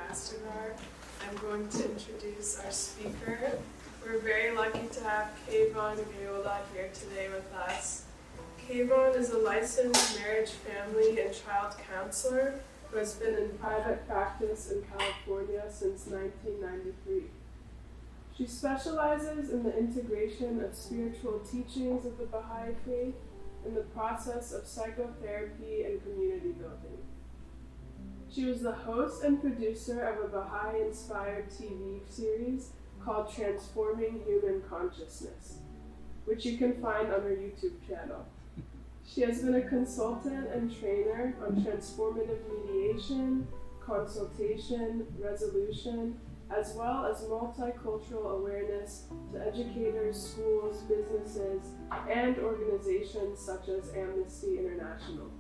Astagar. I'm going to introduce our speaker. We're very lucky to have Kayvon Gayola here today with us. Kayvon is a licensed marriage, family, and child counselor who has been in private practice in California since 1993. She specializes in the integration of spiritual teachings of the Baha'i faith in the process of psychotherapy and community building. She was the host and producer of a Baha'i-inspired TV series called Transforming Human Consciousness, which you can find on her YouTube channel. She has been a consultant and trainer on transformative mediation, consultation, resolution, as well as multicultural awareness to educators, schools, businesses, and organizations such as Amnesty International.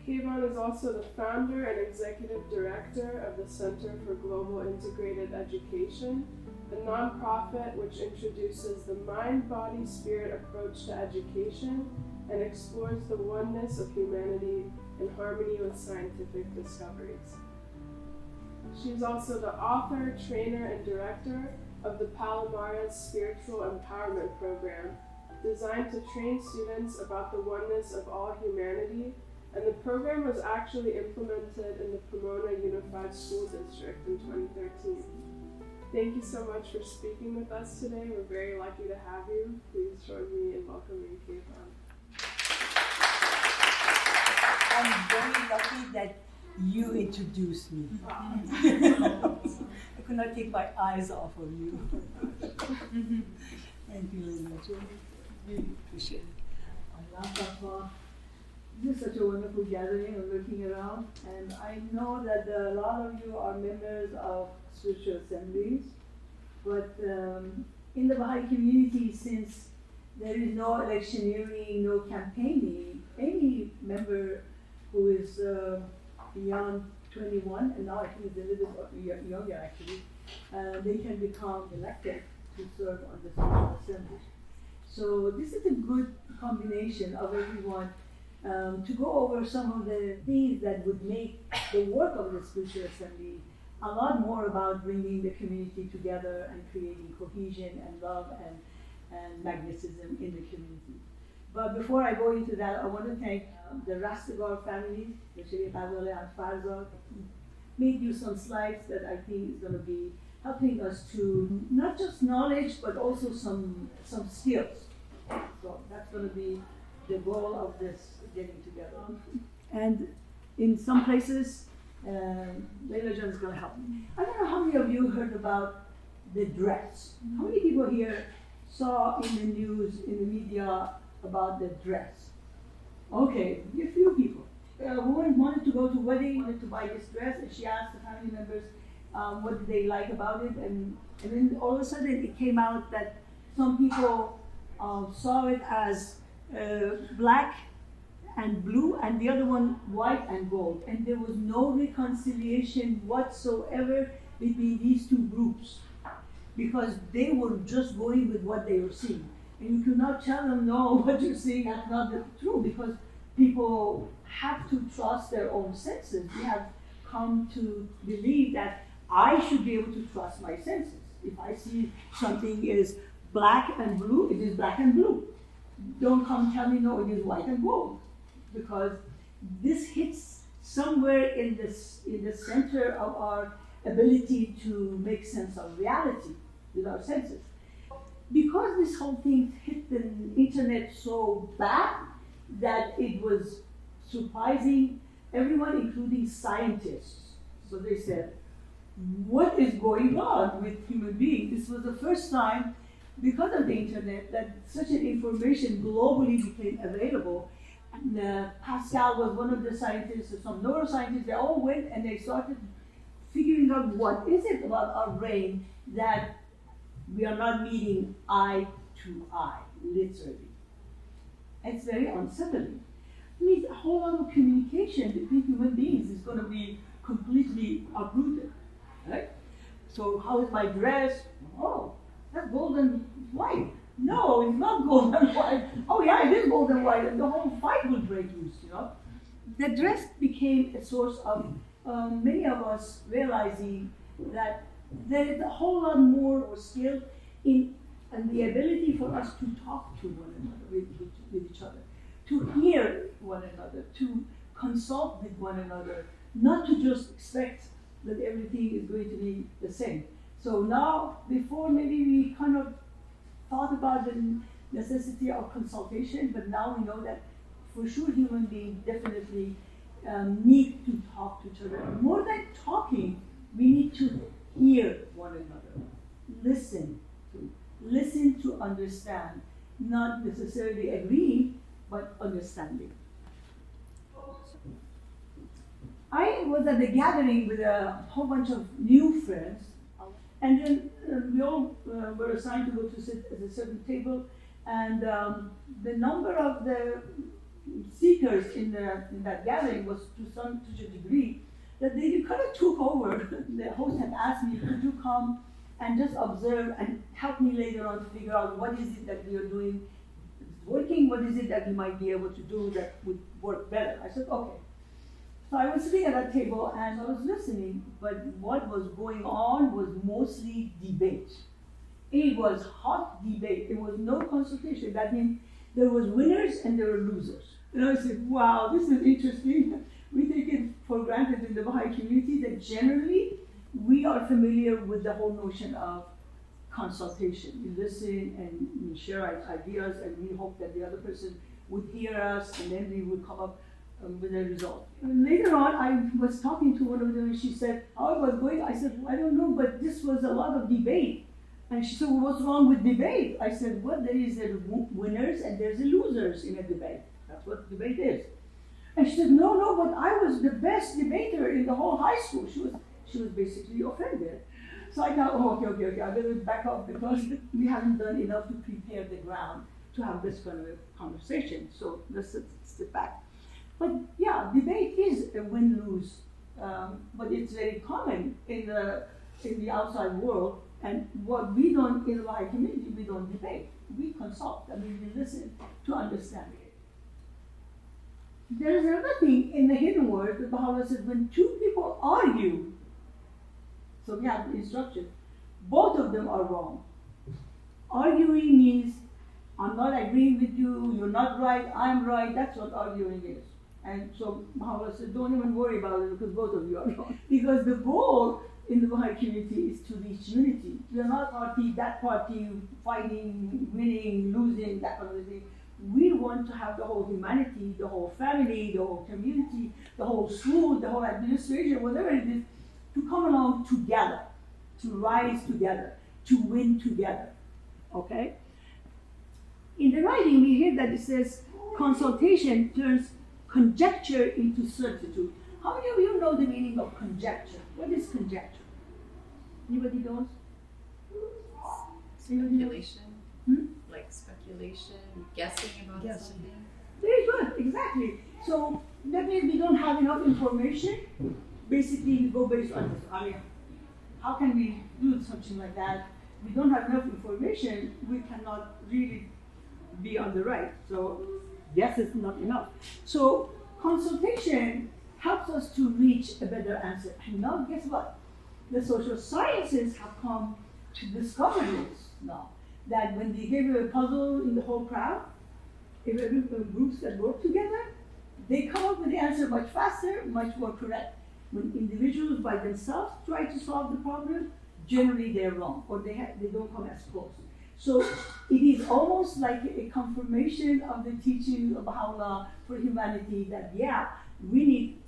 Kayvon is also the founder and executive director of the Center for Global Integrated Education, a nonprofit which introduces the mind-body-spirit approach to education and explores the oneness of humanity in harmony with scientific discoveries. She is also the author, trainer, and director of the Palomares Spiritual Empowerment Program, designed to train students about the oneness of all humanity, and the program was actually implemented in the Pomona Unified School District in 2013. Thank you so much for speaking with us today. We're very lucky to have you. Please join me in welcoming Kayvon. I'm very lucky that you introduced me. I could not take my eyes off of you. Thank you very much. Really appreciate it. This is such a wonderful gathering of looking around, and I know that a lot of you are members of spiritual assemblies, but in the Baha'i community, since there is no electioneering, no campaigning, any member who is beyond 21, and now I think it's a little bit younger actually, they can become elected to serve on the spiritual assembly. So this is a good combination of everyone to go over some of the things that would make the work of the spiritual assembly a lot more about bringing the community together and creating cohesion and love and magnetism in the community. But before I go into that, I want to thank the Rastagar family, especially Fadole and Farzad, made you some slides that I think is going to be helping us to not just knowledge, but also some skills. So that's going to be the goal of this getting together. And in some places, Leila John is going to help me. I don't know how many of you heard about the dress. How many people here saw in the news, in the media, about the dress? Okay, a few people. A woman wanted to go to a wedding, wanted to buy this dress, and she asked the family members what did they like about it, and then all of a sudden it came out that some people saw it as black and blue, and the other one white and gold, and there was no reconciliation whatsoever between these two groups because they were just going with what they were seeing. And you could not tell them, no, what you're seeing is not true, because people have to trust their own senses. We have come to believe that I should be able to trust my senses. If I see something is black and blue, it is black and blue. Don't come tell me, no, it is white and gold, because this hits somewhere in the center of our ability to make sense of reality with our senses. Because this whole thing hit the internet so bad that it was surprising everyone, including scientists. So they said, what is going on with human beings? This was the first time, because of the internet, that such an information globally became available. And Pascal was one of the scientists, some neuroscientists, they all went and they started figuring out what is it about our brain that we are not meeting eye to eye, literally. It's very unsettling. It means a whole lot of communication between human beings is going to be completely uprooted, right? So how is my dress? Oh, that's gold and white. No, it's not gold and white. Oh yeah, it is gold and white, and the whole fight will break loose, you know? The dress became a source of many of us realizing that there is a whole lot more skill in and the ability for us to talk to one another, with each other, to hear one another, to consult with one another, not to just expect that everything is going to be the same. So now, before maybe we kind of thought about the necessity of consultation, but now we know that for sure human beings definitely need to talk to each other. More than talking, we need to hear one another, listen to understand, not necessarily agreeing, but understanding. I was at a gathering with a whole bunch of new friends, and then we all were assigned to go to sit at a certain table, and the number of the seekers in that gathering was to such a degree that they kind of took over. The host had asked me, could you come and just observe and help me later on to figure out what is it that we are doing working, what is it that we might be able to do that would work better. I said, okay. So I was sitting at that table and I was listening, but what was going on was mostly debate. It was hot debate. It was no consultation. That means there was winners and there were losers. And I said, wow, this is interesting. We take it for granted in the Baha'i community that generally we are familiar with the whole notion of consultation. We listen and we share ideas and we hope that the other person would hear us and then we would come up with a result. And later on, I was talking to one of them and she said, how it was going? I said, well, I don't know, but this was a lot of debate. And she said, well, what's wrong with debate? I said, well, there is a winners and there's a losers in a debate. That's what debate is. And she said, no, but I was the best debater in the whole high school. She was basically offended. So I thought, oh, okay, I better back up because we haven't done enough to prepare the ground to have this kind of a conversation. So let's step back. But yeah, debate is a win-lose, but it's very common in the outside world. And what we don't in the Baha'i community, we don't debate. We consult. I mean, we listen to understand it. There is another thing in the hidden word. The Baha'u'llah says when two people argue, so we have the instruction, both of them are wrong. Arguing means I'm not agreeing with you, you're not right, I'm right. That's what arguing is. And so Baha'u'llah said, don't even worry about it because both of you are wrong. Because the goal in the Baha'i community is to reach unity. We are not that party, fighting, winning, losing, that kind of thing. We want to have the whole humanity, the whole family, the whole community, the whole school, the whole administration, whatever it is, to come along together, to rise together, to win together. Okay? In the writing, we hear that it says consultation turns conjecture into certitude. How many of you know the meaning of conjecture? What is conjecture? Anybody knows? Speculation, like speculation, guessing about something. Very good, exactly. So that means we don't have enough information. Basically, we go based on this. I mean, how can we do something like that? We don't have enough information. We cannot really be on the right. So yes, it's not enough. So consultation helps us to reach a better answer. And now, guess what? The social sciences have come to discover this now. That when they give a puzzle in the whole crowd, if a group of groups that work together, they come up with the answer much faster, much more correct. When individuals by themselves try to solve the problem, generally they're wrong, or they don't come as close. So it is almost like a confirmation of the teaching of Baha'u'llah for humanity that, yeah, we need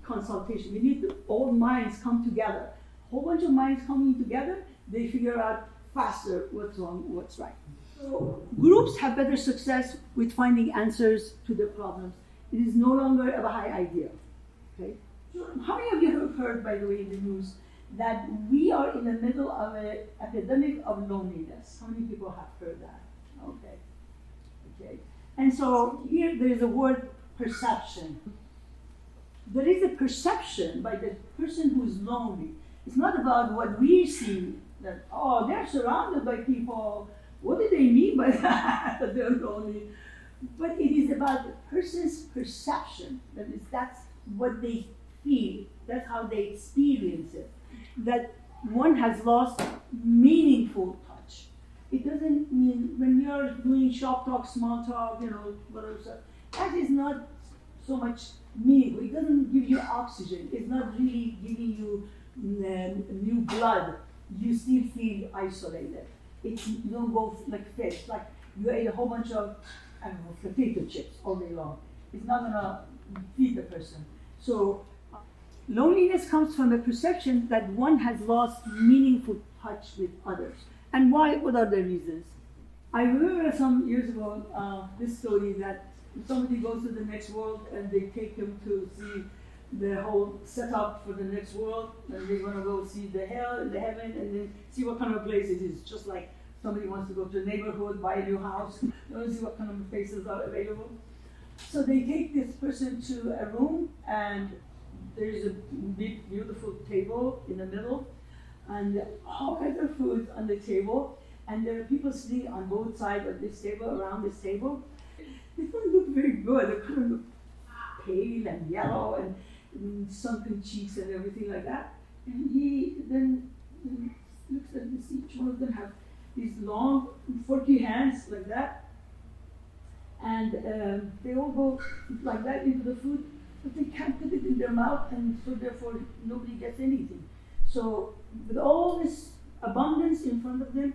consultation. We need all minds come together. A whole bunch of minds coming together, they figure out faster what's wrong, what's right. So groups have better success with finding answers to their problems. It is no longer a Baha'i idea. Okay? How many of you have heard, by the way, in the news, that we are in the middle of an epidemic of loneliness? How many people have heard that? Okay. And so here there is a word perception. There is a perception by the person who is lonely. It's not about what we see, that, oh, they're surrounded by people. What do they mean by that, that they're lonely? But it is about the person's perception. That's what they feel That's how they experience it. That one has lost meaningful touch. It doesn't mean when you're doing shop talk, small talk, whatever stuff, that is not so much meaningful. It doesn't give you oxygen. It's not really giving you new blood. You still feel isolated. You don't go like fish, like you ate a whole bunch of, potato chips all day long. It's not gonna feed the person. So loneliness comes from the perception that one has lost meaningful touch with others. And why? What are the reasons? I remember some years ago this story that somebody goes to the next world and they take him to see the whole setup for the next world, and they're gonna go see the hell, the heaven, and then see what kind of place it is. Just like somebody wants to go to a neighborhood, buy a new house, they want to see what kind of places are available. So they take this person to a room, and there's a big, beautiful table in the middle, and all kinds of food on the table, and there are people sitting on both sides of this table, around this table. They don't look very good. They kind of look pale and yellow and sunken cheeks and everything like that. And he then looks at this, each one of them have these long, forky hands like that. And they all go like that into the food, but they can't put it in their mouth, and so therefore nobody gets anything. So with all this abundance in front of them,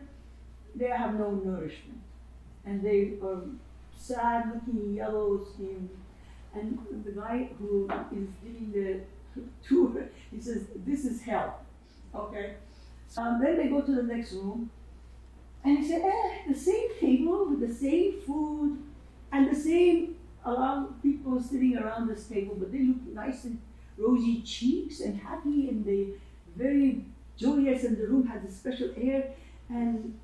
they have no nourishment. And they are sad looking, yellow skin. And the guy who is giving the tour, he says, "This is hell." Okay? Then they go to the next room, and he said, the same table with the same food and the same lot of people sitting around this table, but they look nice and rosy cheeks and happy, and they very joyous, and the room has a special air, and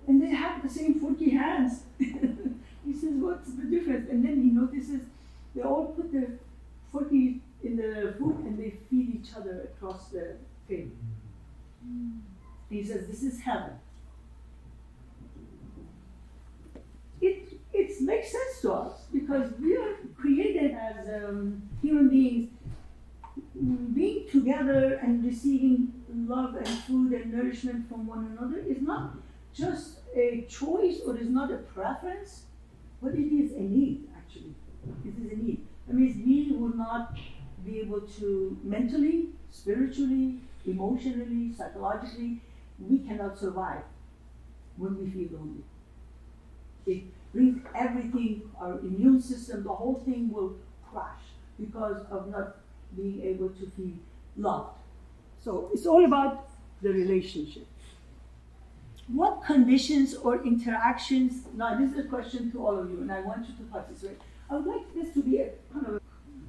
they have the same forky hands. He says, "What's the difference?" And then he notices they all put their forky in the food and they feed each other across the table. He says, "This is heaven." It makes sense to us because we are created as human beings, being together and receiving love and food and nourishment from one another is not just a choice or is not a preference, but it is a need, actually. It is a need. That means we will not be able to mentally, spiritually, emotionally, psychologically, we cannot survive when we feel lonely. It brings everything, our immune system, the whole thing will crash because of not being able to feel loved. So it's all about the relationship. What conditions or interactions, now this is a question to all of you and I want you to participate. I would like this to be a kind of a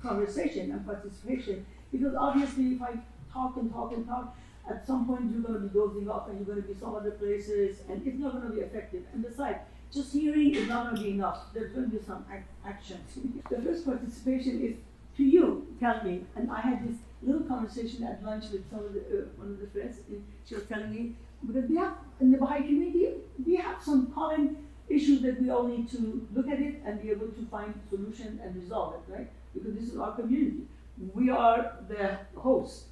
conversation and participation because obviously if I talk and talk and talk, at some point you're going to be dozing off and you're going to be some other places and it's not going to be effective. And besides, just hearing is not going to be enough. There's going to be some actions. The first participation is to you, tell me, and I had this little conversation at lunch with some of one of the friends, and she was telling me, because we have, in the Baha'i community, we have some common issues that we all need to look at it and be able to find solution and resolve it, right? Because this is our community. We are the host.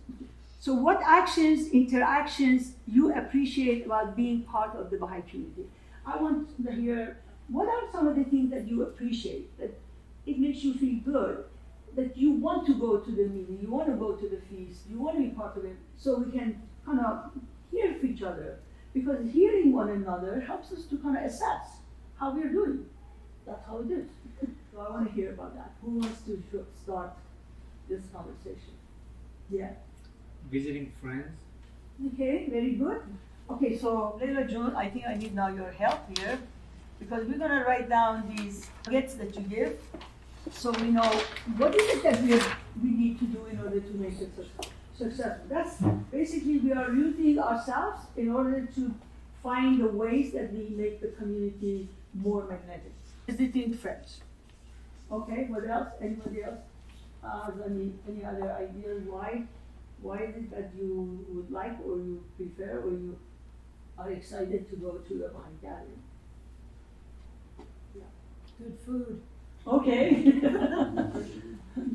So what actions, interactions you appreciate about being part of the Baha'i community? I want to hear, what are some of the things that you appreciate, that it makes you feel good, that you want to go to the meeting, you want to go to the feast, you want to be part of it, so we can kind of hear from each other. Because hearing one another helps us to kind of assess how we're doing. That's how it is. So I want to hear about that. Who wants to start this conversation? Yeah. Visiting friends. Okay, very good. Okay, so Leila June, I think I need now your help here because we're going to write down these nuggets that you give so we know what is it that we need to do in order to make it successful. That's basically we are using ourselves in order to find the ways that we make the community more magnetic. Visiting friends. Okay, what else? Anybody else has any other ideas why is it that you would like or you prefer or you are excited to go to the Baha'i gathering? Yeah. Good food. Okay.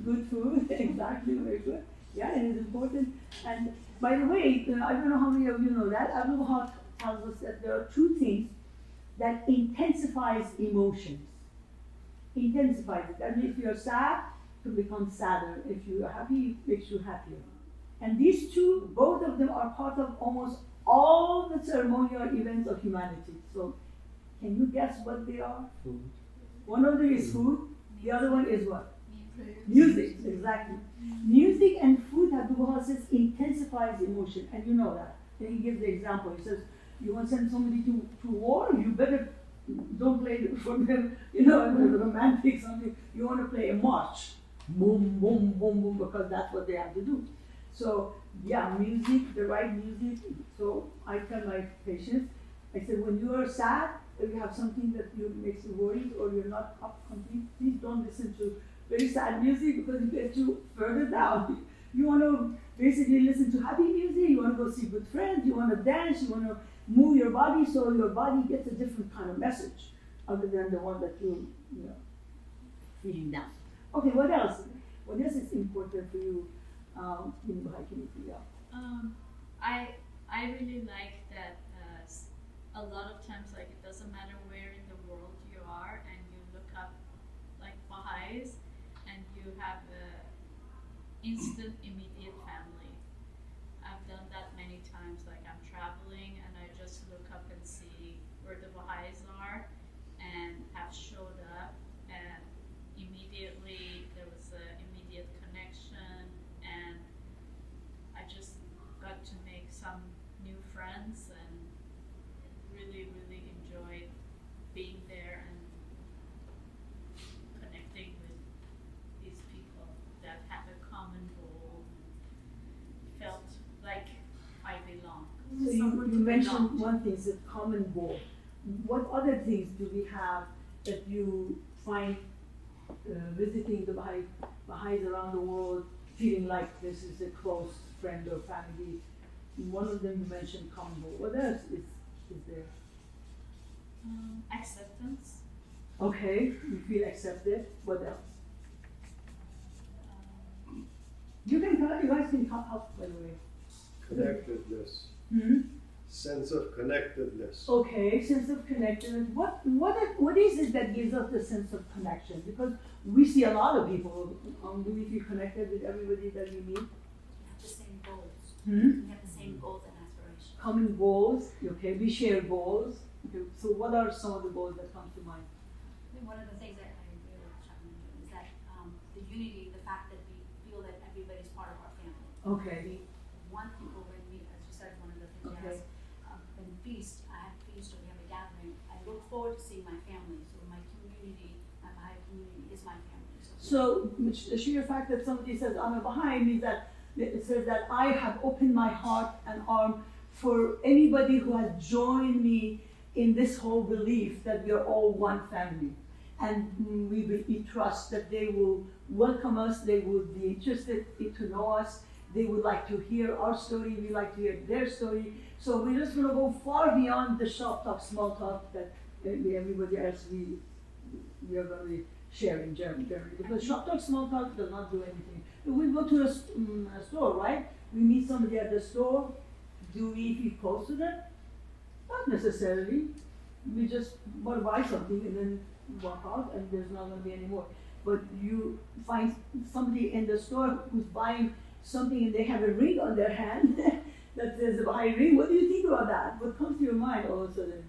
Good food, exactly, very good. Yeah, and it's important. And by the way, I don't know how many of you know that, Abu Bakr tells us that there are two things that intensifies emotions. Intensifies it. And if you're sad, to become sadder. If you're happy, it makes you happier. And these two, both of them are part of almost all the ceremonial events of humanity. So, can you guess what they are? Food. One of them is food, the other one is what? Music, exactly. Music and food, Abu Bakr says, intensifies emotion, and you know that. Then he gives the example. He says, you want to send somebody to war, you better don't play for them, romantic something. You want to play a march. Boom, boom, boom, boom, because that's what they have to do. So, yeah, music, the right music. So I tell my patients, I said, when you are sad, or you have something that makes you worried, or you're not up complete, please don't listen to very sad music because it gets you further down. You want to basically listen to happy music, you want to go see good friends, you want to dance, you want to move your body so your body gets a different kind of message other than the one that you're feeling down. Okay, what else? What else is important for you in Baha'i community? I really like that a lot of times, like, it doesn't matter where in the world you are, and you look up like Baha'is, and you have a instant immediate family. I've done that many times. Like, I'm traveling and I just look up and see where the Baha'is are, and have showed up, and immediately there was an immediate connection, and I just got to make some new friends and really, really enjoyed being there and connecting with these people that have a common goal. Felt like I belong. So you mentioned one thing, is a common goal. What other things do we have that you find visiting the Baha'is around the world, feeling like this is a close friend or family? One of them you mentioned common goal. What else is there? Acceptance. Okay, you feel accepted. What else? You guys can come up, by the way. Connectedness. Hmm? Sense of connectedness. Okay, sense of connectedness. What is it that gives us the sense of connection? Because we see a lot of people. Do we feel connected with everybody that we meet? We have the same goals. Hmm? We have the same goals and aspirations. Common goals. Okay, we share goals. Okay, so what are some of the goals that come to mind? I think one of the things that I agree with Chapman is that the unity, the fact that we feel that everybody's part of our family. Okay. We want people when we, as you said, one of the things you Okay. asked, when feast, I have feast or we have a gathering, I look forward to seeing my family. So my community, my Baha'i community is my family. So the sheer fact that somebody says I'm a Baha'i means that it says that I have opened my heart and arm for anybody who has joined me in this whole belief that we are all one family. And we trust that they will welcome us, they would be interested to know us, they would like to hear our story, we like to hear their story. So we're just going to go far beyond the shop talk, small talk that everybody else we are going to be sharing German. Because shop talk, small talk does not do anything. We go to a store, right? We meet somebody at the store. Do we feel close to them? Not necessarily. We just want to buy something and then walk out, and there's not going to be any more. But you find somebody in the store who's buying something and they have a ring on their hand that says a Baha'i ring. What do you think about that? What comes to your mind all of a sudden?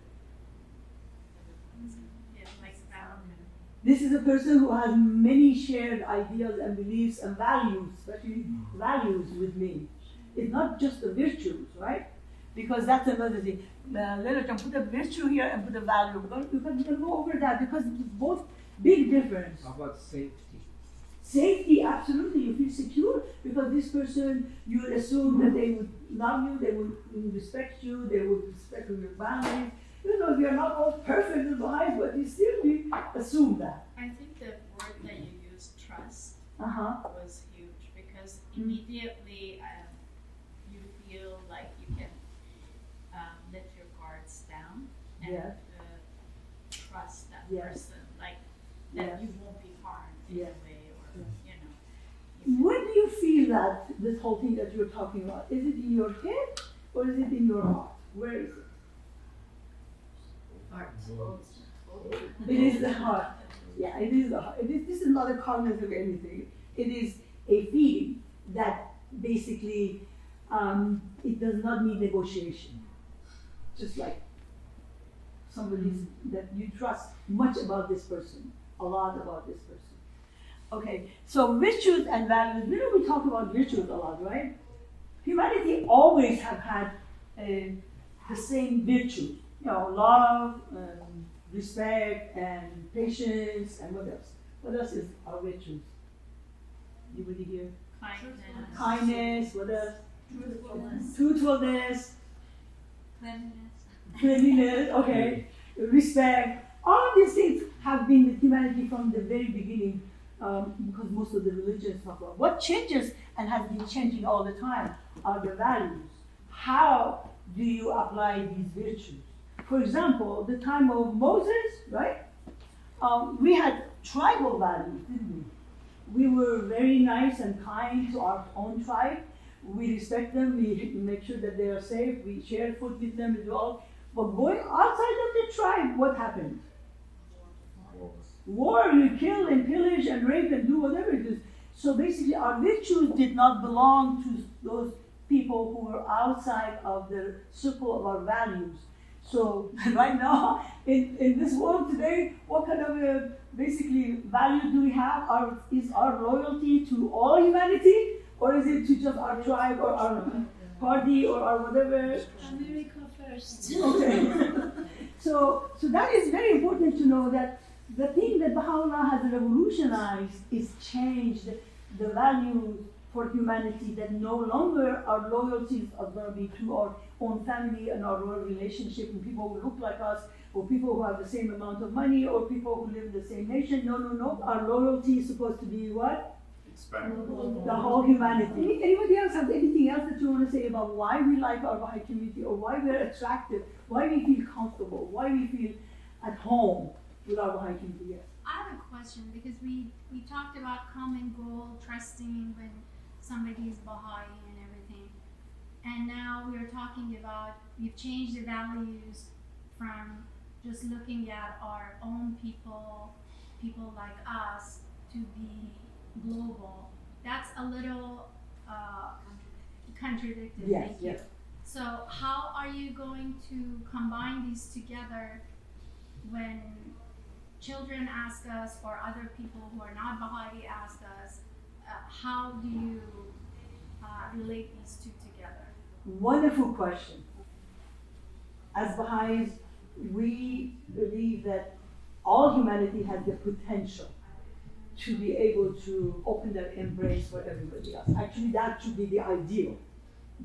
Yeah, like family. This is a person who has many shared ideas and beliefs and values, especially values with me. It's not just the virtues, right? Because that's another thing. Let us put a virtue here and put a value. We're going to go over that because it's both big difference. How about safety? Safety, absolutely. You feel secure because this person, you assume that they would love you, they would respect you, they would respect your boundaries. You know, we are not all perfect in life, but we assume that. I think the word that you used, trust, Uh-huh. was huge because immediately you feel like you can let your guards down and Yes. trust that Yes. person, like that Yes. you won't be harmed in Yes. a way, or Yes. you know. When do you feel that, this whole thing that you're talking about? Is it in your head or is it in your heart? Where is it? Heart. It is the heart. Yeah, it is the heart. This is not a cognitive anything. It is a feeling that basically it does not need negotiation. Just like somebody that you trust much about this person, a lot about this person. Okay, so virtues and values. We talk about virtues a lot, right? Humanity always have had the same virtues. Love, respect, and patience, and what else? What else is our virtues? Anybody here? Kindness. Kindness, what else? Truthfulness. Truthfulness, Cleanliness. cleanliness, okay, respect. All of these things have been with humanity from the very beginning, because most of the religions talk about. What changes and has been changing all the time are the values. How do you apply these virtues? For example, the time of Moses, right? We had tribal values, didn't we? We were very nice and kind to our own tribe. We respect them, we make sure that they are safe, we share food with them, we do all. But going outside of the tribe, what happened? War, you kill and pillage and rape and do whatever it is. So basically our virtues did not belong to those people who were outside of the circle of our values. So right now, in this world today, what kind of basically value do we have? Is our loyalty to all humanity? Or is it to just our tribe or our party or our whatever? America first. Okay. So that is very important to know that the thing that Baha'u'llah has revolutionized is changed the values for humanity, that no longer our loyalties are going to be to our own family and our own relationship and people who look like us or people who have the same amount of money or people who live in the same nation. No. Our loyalty is supposed to be what? The whole humanity. Anybody else have anything else that you want to say about why we like our Baha'i community or why we're attracted, why we feel comfortable, why we feel at home with our Baha'i community? Yes. I have a question because we talked about common goal, trusting when somebody is Baha'i and everything. And now we're talking about, we've changed the values from just looking at our own people like us, to be global. That's a little contradictory. Yes, Thank you. yes. So how are you going to combine these together when children ask us or other people who are not Baha'i ask us, how do you relate these two together? Wonderful question. As Baha'is, we believe that all humanity has the potential to be able to open their embrace for everybody else. Actually, that should be the ideal,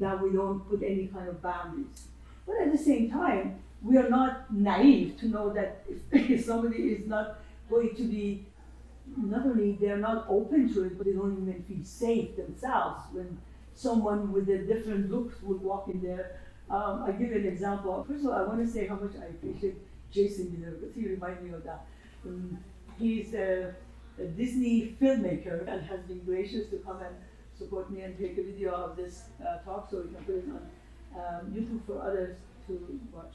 that we don't put any kind of boundaries. But at the same time, we are not naive to know that if somebody is not going to be, not only they're not open to it, but they don't even feel safe themselves when someone with a different looks will walk in there. I'll give you an example. First of all, I want to say how much I appreciate Jason because he reminded me of that. He's a Disney filmmaker and has been gracious to come and support me and take a video of this talk so we can put it on YouTube for others to watch.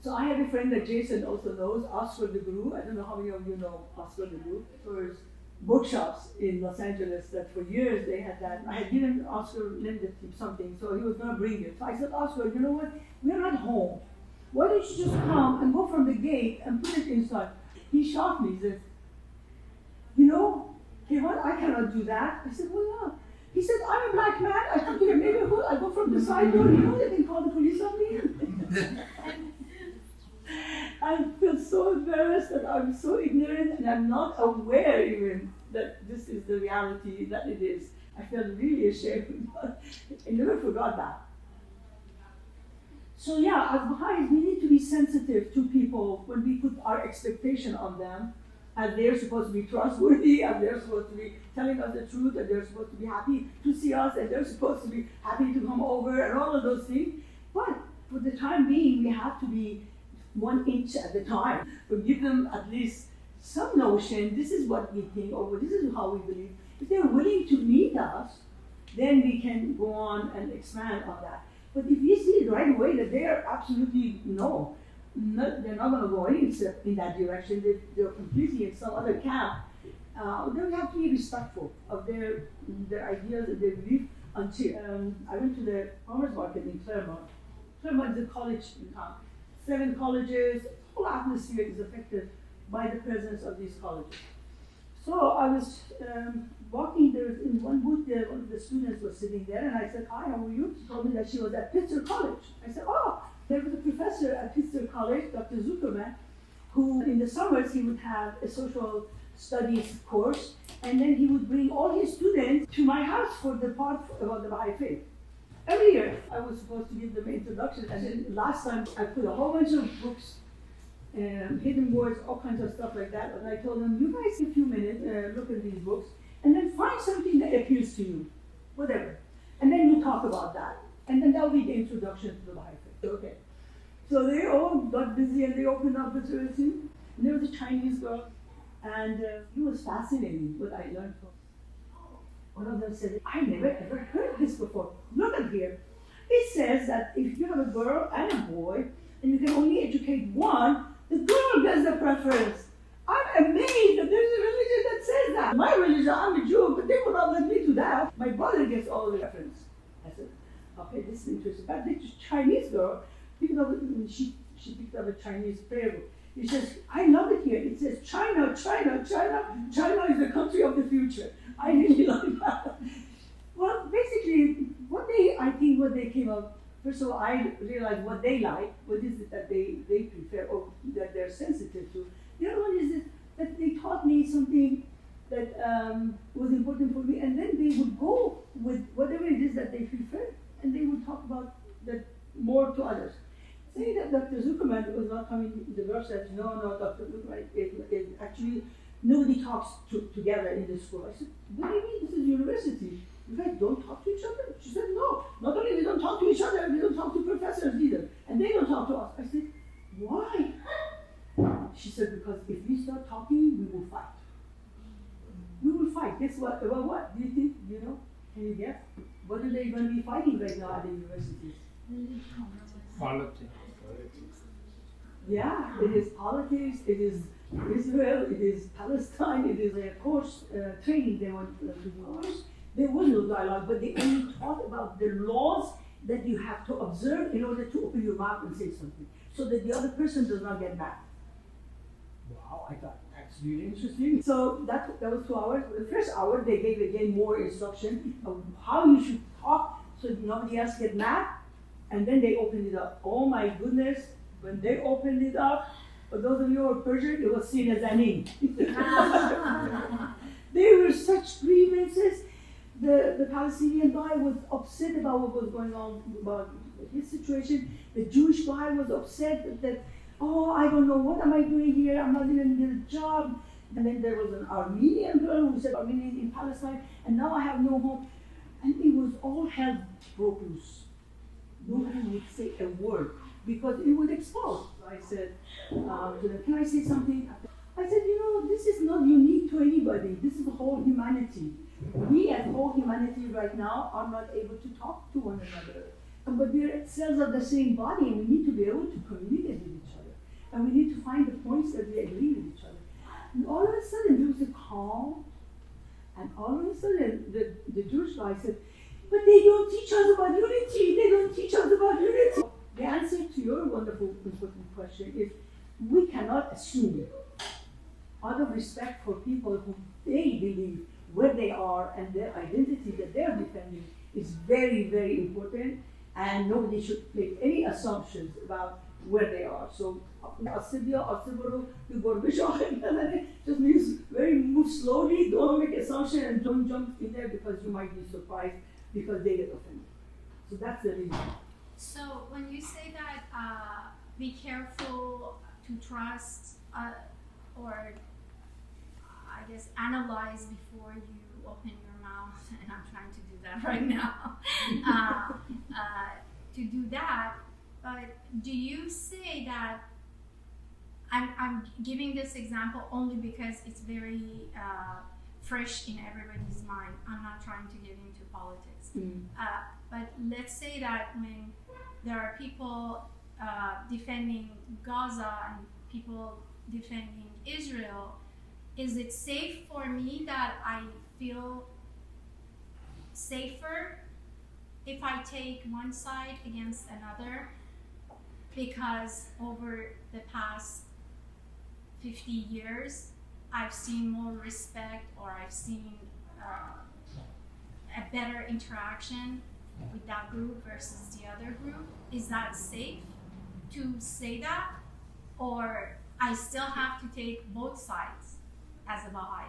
So I have a friend that Jason also knows, Oscar the Guru. I don't know how many of you know Oscar the Guru. For bookshops in Los Angeles that for years they had that. I had given Oscar, lended him something, so he was going to bring it. So I said, Oscar, you know what? We're not home. Why don't you just come and go from the gate and put it inside? He shocked me. He said, you know, Kevin, I cannot do that. I said, why not? He said, I'm a black man. I come to your neighborhood. I go from the side door. You know, they can call the police on me. I feel so embarrassed that I'm so ignorant and I'm not aware even that this is the reality that it is. I felt really ashamed. I never forgot that. So yeah, as Baha'is, we need to be sensitive to people when we put our expectation on them, as they're supposed to be trustworthy, as they're supposed to be telling us the truth, and they're supposed to be happy to see us, and they're supposed to be happy to come over, and all of those things. But for the time being, we have to be 1 inch at a time, but give them at least some notion, this is what we think, or this is how we believe. If they're willing to meet us, then we can go on and expand on that. But if we see right away that they are absolutely they're not going to go any step in that direction, they're completely in some other camp, then we have to be respectful of their ideas and their beliefs until I went to the farmers market in Claremont. Claremont is a college in town. 7 colleges, the whole atmosphere is affected by the presence of these colleges. So I was walking there in one booth there, one of the students was sitting there, and I said, "Hi, how are you?" She told me that she was at Pitzer College. I said, "Oh, there was a professor at Pitzer College, Dr. Zuckerman, who in the summers he would have a social studies course, and then he would bring all his students to my house for the part about the Baha'i faith. Every year I was supposed to give them an introduction, and then last time I put a whole bunch of books, hidden words, all kinds of stuff like that, and I told them, you guys take a few minutes, look at these books, and then find something that appeals to you, whatever, and then you talk about that, and then that'll be the introduction to the Baha'i faith." Okay. So they all got busy and they opened up the thing, and there was a Chinese girl, and it was fascinating what I learned from. One of them said, "I never ever heard this before. Look at here. It says that if you have a girl and a boy, and you can only educate one, the girl gets the preference." I'm amazed that there's a religion that says that. My religion, I'm a Jew, but they will not let me do that. My brother gets all the preference. I said, okay, this is interesting. But this Chinese girl, she picked up a Chinese prayer book. It says, "I love it here. It says, China, China, China. China is the country of the future." I really like that. Well, basically, what they came up, first of all, I realized what they like, what is it that they prefer or that they're sensitive to. The other one is that they taught me something that was important for me, and then they would go with whatever it is that they prefer, and they would talk about that more to others. Saying that Dr. Zuckerman was not coming, the girl said, no, Dr. Zuckerman, it actually, nobody talks together in the school. I said, what do you mean? This is university. You guys don't talk to each other? She said, no, not only we don't talk to each other, we don't talk to professors either. And they don't talk to us. I said, why? She said, because if we start talking, we will fight. We will fight. Guess what? About what? Do you think, can you guess? What are they going to be fighting right now at the universities? Politics. Yeah, it is politics, it is Israel, it is Palestine, it is a course training they want to do. There was no dialogue, but they only taught about the laws that you have to observe in order to open your mouth and say something, so that the other person does not get mad. Wow, I thought that's really interesting. So that was 2 hours. The first hour they gave again more instruction of how you should talk so that nobody else get mad, and then they opened it up. Oh my goodness, when they opened it up, for those of you who are Persian, it was seen as an ink. There were such grievances. The Palestinian guy was upset about what was going on about his situation. The Jewish guy was upset that, oh, I don't know, what am I doing here? I'm not even getting a job. And then there was an Armenian girl who said, Armenian in Palestine, and now I have no home. And it was all hell broke loose. Nobody would say a word because it would explode. I said to them, can I say something? I said, this is not unique to anybody. This is the whole humanity. We as whole humanity right now are not able to talk to one another. But we are cells of the same body, and we need to be able to communicate with each other. And we need to find the points that we agree with each other. And all of a sudden, there was a calm. And all of a sudden, the Jewish guy said, but they don't teach us about unity. They don't teach us about unity. The answer to your wonderful, important question is we cannot assume, out of respect for people who they believe where they are and their identity that they're defending is very, very important, and nobody should make any assumptions about where they are. So, just means move slowly, don't make assumptions, and don't jump in there because you might be surprised because they get offended. So that's the reason. So when you say that, be careful to trust or I guess analyze before you open your mouth, and I'm trying to do that right now, to do that, but do you say that, I'm giving this example only because it's very fresh in everybody's mind. I'm not trying to get into politics. But let's say that when there are people defending Gaza and people defending Israel, is it safe for me that I feel safer if I take one side against another? Because over the past 50 years, I've seen more respect, or I've seen a better interaction with that group versus the other group. Is that safe to say that? Or I still have to take both sides as a Baha'i?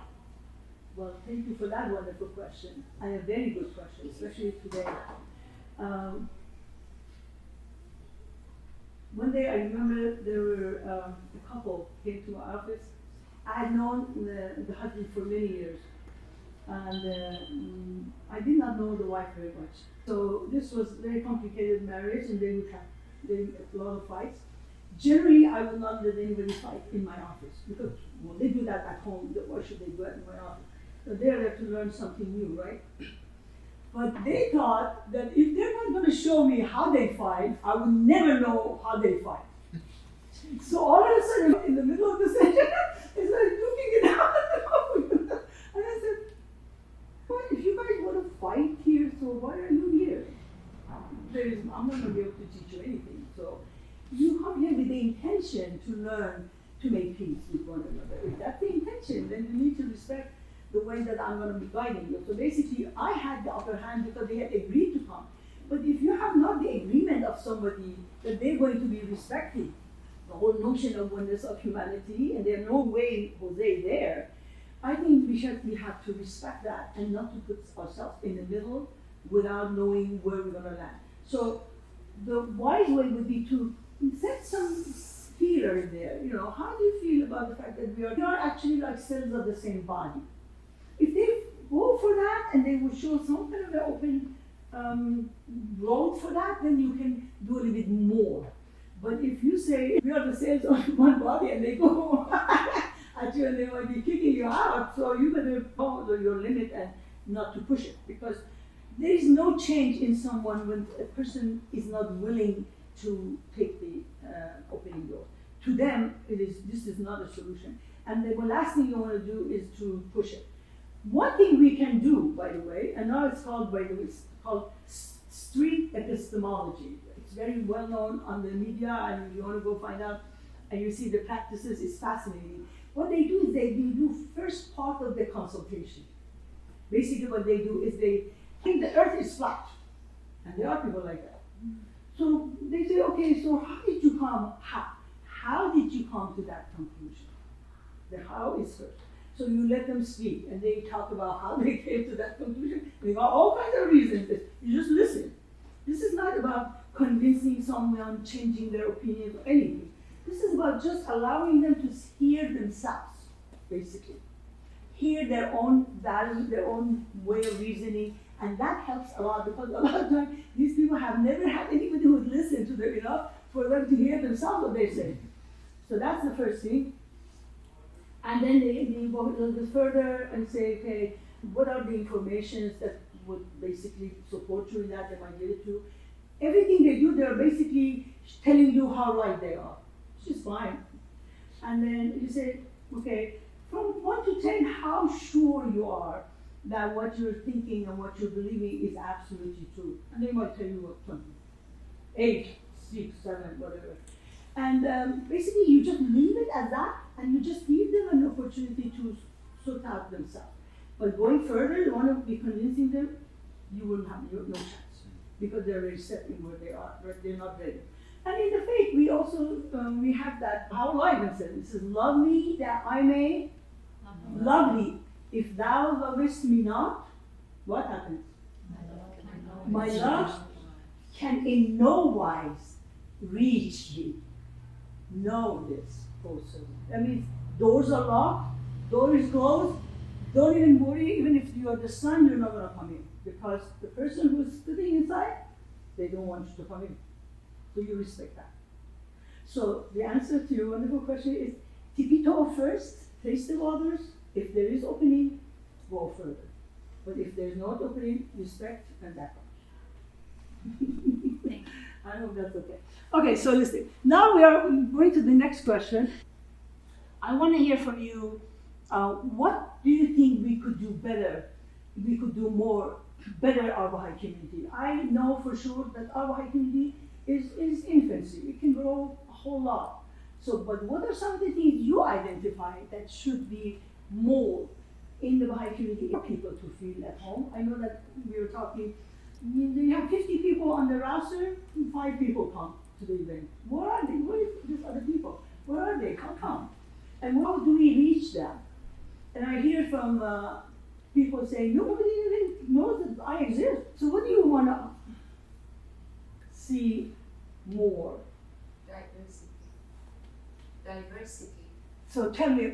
Well, thank you for that wonderful question, and a very good question, especially today. One day I remember there were a couple came to my office. I had known the husband for many years, and I did not know the wife very much. So this was a very complicated marriage, and they would have a lot of fights. Generally, I would not let anybody fight in my office, because when they do that at home, why should they do it in my office? So they're there to learn something new, right? But they thought that if they're not going to show me how they fight, I would never know how they fight. So all of a sudden, in the middle of the session, they started looking it out. And I said, well, if you guys want to fight here, so why are you here? I'm not going to be able to teach you anything. So you come here with the intention to learn to make peace with one another. If that's the intention, then you need to respect the way that I'm going to be guiding you. So basically, I had the upper hand because they had agreed to come. But if you have not the agreement of somebody that they're going to be respecting the whole notion of oneness of humanity, and there's no way Jose there, I think we have to respect that and not to put ourselves in the middle without knowing where we're going to land. So the wise way would be to set some feeler in there. You know, how do you feel about the fact that we are actually like cells of the same body? If they go for that and they will show some kind of an open road for that, then you can do a little bit more. But if you say we are the cells of one body and they go at you and they might be kicking you out, so you better follow your limit and not to push it, because there is no change in someone when a person is not willing to take the opening door. To them, this is not a solution. And the last thing you want to do is to push it. One thing we can do, by the way, and now it's called, street epistemology. It's very well known on the media, and you want to go find out, and you see the practices, it's fascinating. What they do is they do first part of the consultation. Basically what they do is they think the earth is flat, and there are people like that. So they say, okay, so how did you come, how did you come to that conclusion? The how is first. So you let them speak, and they talk about how they came to that conclusion. They got all kinds of reasons. You just listen. This is not about convincing someone, changing their opinion or anything. This is about just allowing them to hear themselves, basically. Hear their own value, their own way of reasoning, and that helps a lot, because a lot of times these people have never had anybody who would listen to them enough for them to hear themselves what they say. So that's the first thing. And then they go a little bit further and say, okay, what are the informations that would basically support you in that? They might give it to you. Everything they do, they're basically telling you how right they are, which is fine. And then you say, okay, from 1 to 10, how sure you are that what you're thinking and what you're believing is absolutely true. And they might tell you what, 20, 8, 6, 7, whatever. And basically you just leave it as that, and you just give them an opportunity to sort out themselves. But going further, you want to be convincing them, you will have no chance, because they're already set in where they are, they're not ready. And in the faith, we also, we have that, how life says, it says, love me that I may love thee. If thou lovest me not, what happens? My love can in no wise reach thee. Know this, O servant. That means doors are locked, door is closed. Don't even worry, even if you are the son, you're not going to come in. Because the person who's sitting inside, they don't want you to come in. So you respect that. So the answer to your wonderful question is, tippy-toe first, taste the waters. If there is opening, go further. But if there's no opening, respect and that. Thank you. I hope that's okay. Okay, so listen. Now we are going to the next question. I want to hear from you. What do you think we could do better? We could do more better our Baha'i community. I know for sure that our Baha'i community is infancy. It can grow a whole lot. So, but what are some of the things you identify that should be more in the Baha'i community for people to feel at home? I know that we were talking, you have 50 people on the roster, 5 people come to the event. Where are they? Where are these other people? Where are they? Come. And how do we reach them? And I hear from people saying, nobody even knows that I exist. So what do you want to see more? Diversity. So tell me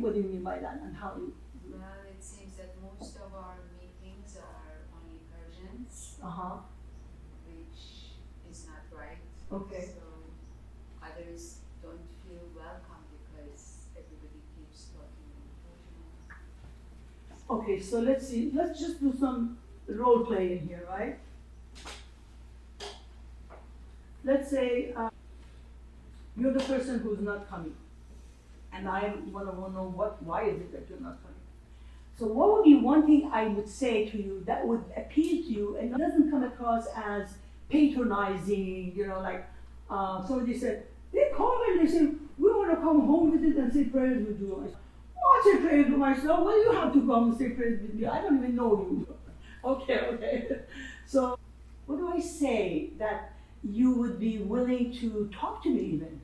what do you mean by that and how you. Well, it seems that most of our meetings are only Persians, which is not right. Okay. So others don't feel welcome because everybody keeps talking in Persian. Okay, so let's see. Let's just do some role playing here, right? Let's say you're the person who's not coming, and I want to know why is it that you're not coming. So what would be one thing I would say to you that would appeal to you and doesn't come across as patronizing, like somebody said, they call me and they say, we want to come home with it and say prayers with you. I said, I'll say prayers with myself. Well, you have to come and say prayers with me. I don't even know you. Okay. So what do I say that you would be willing to talk to me even?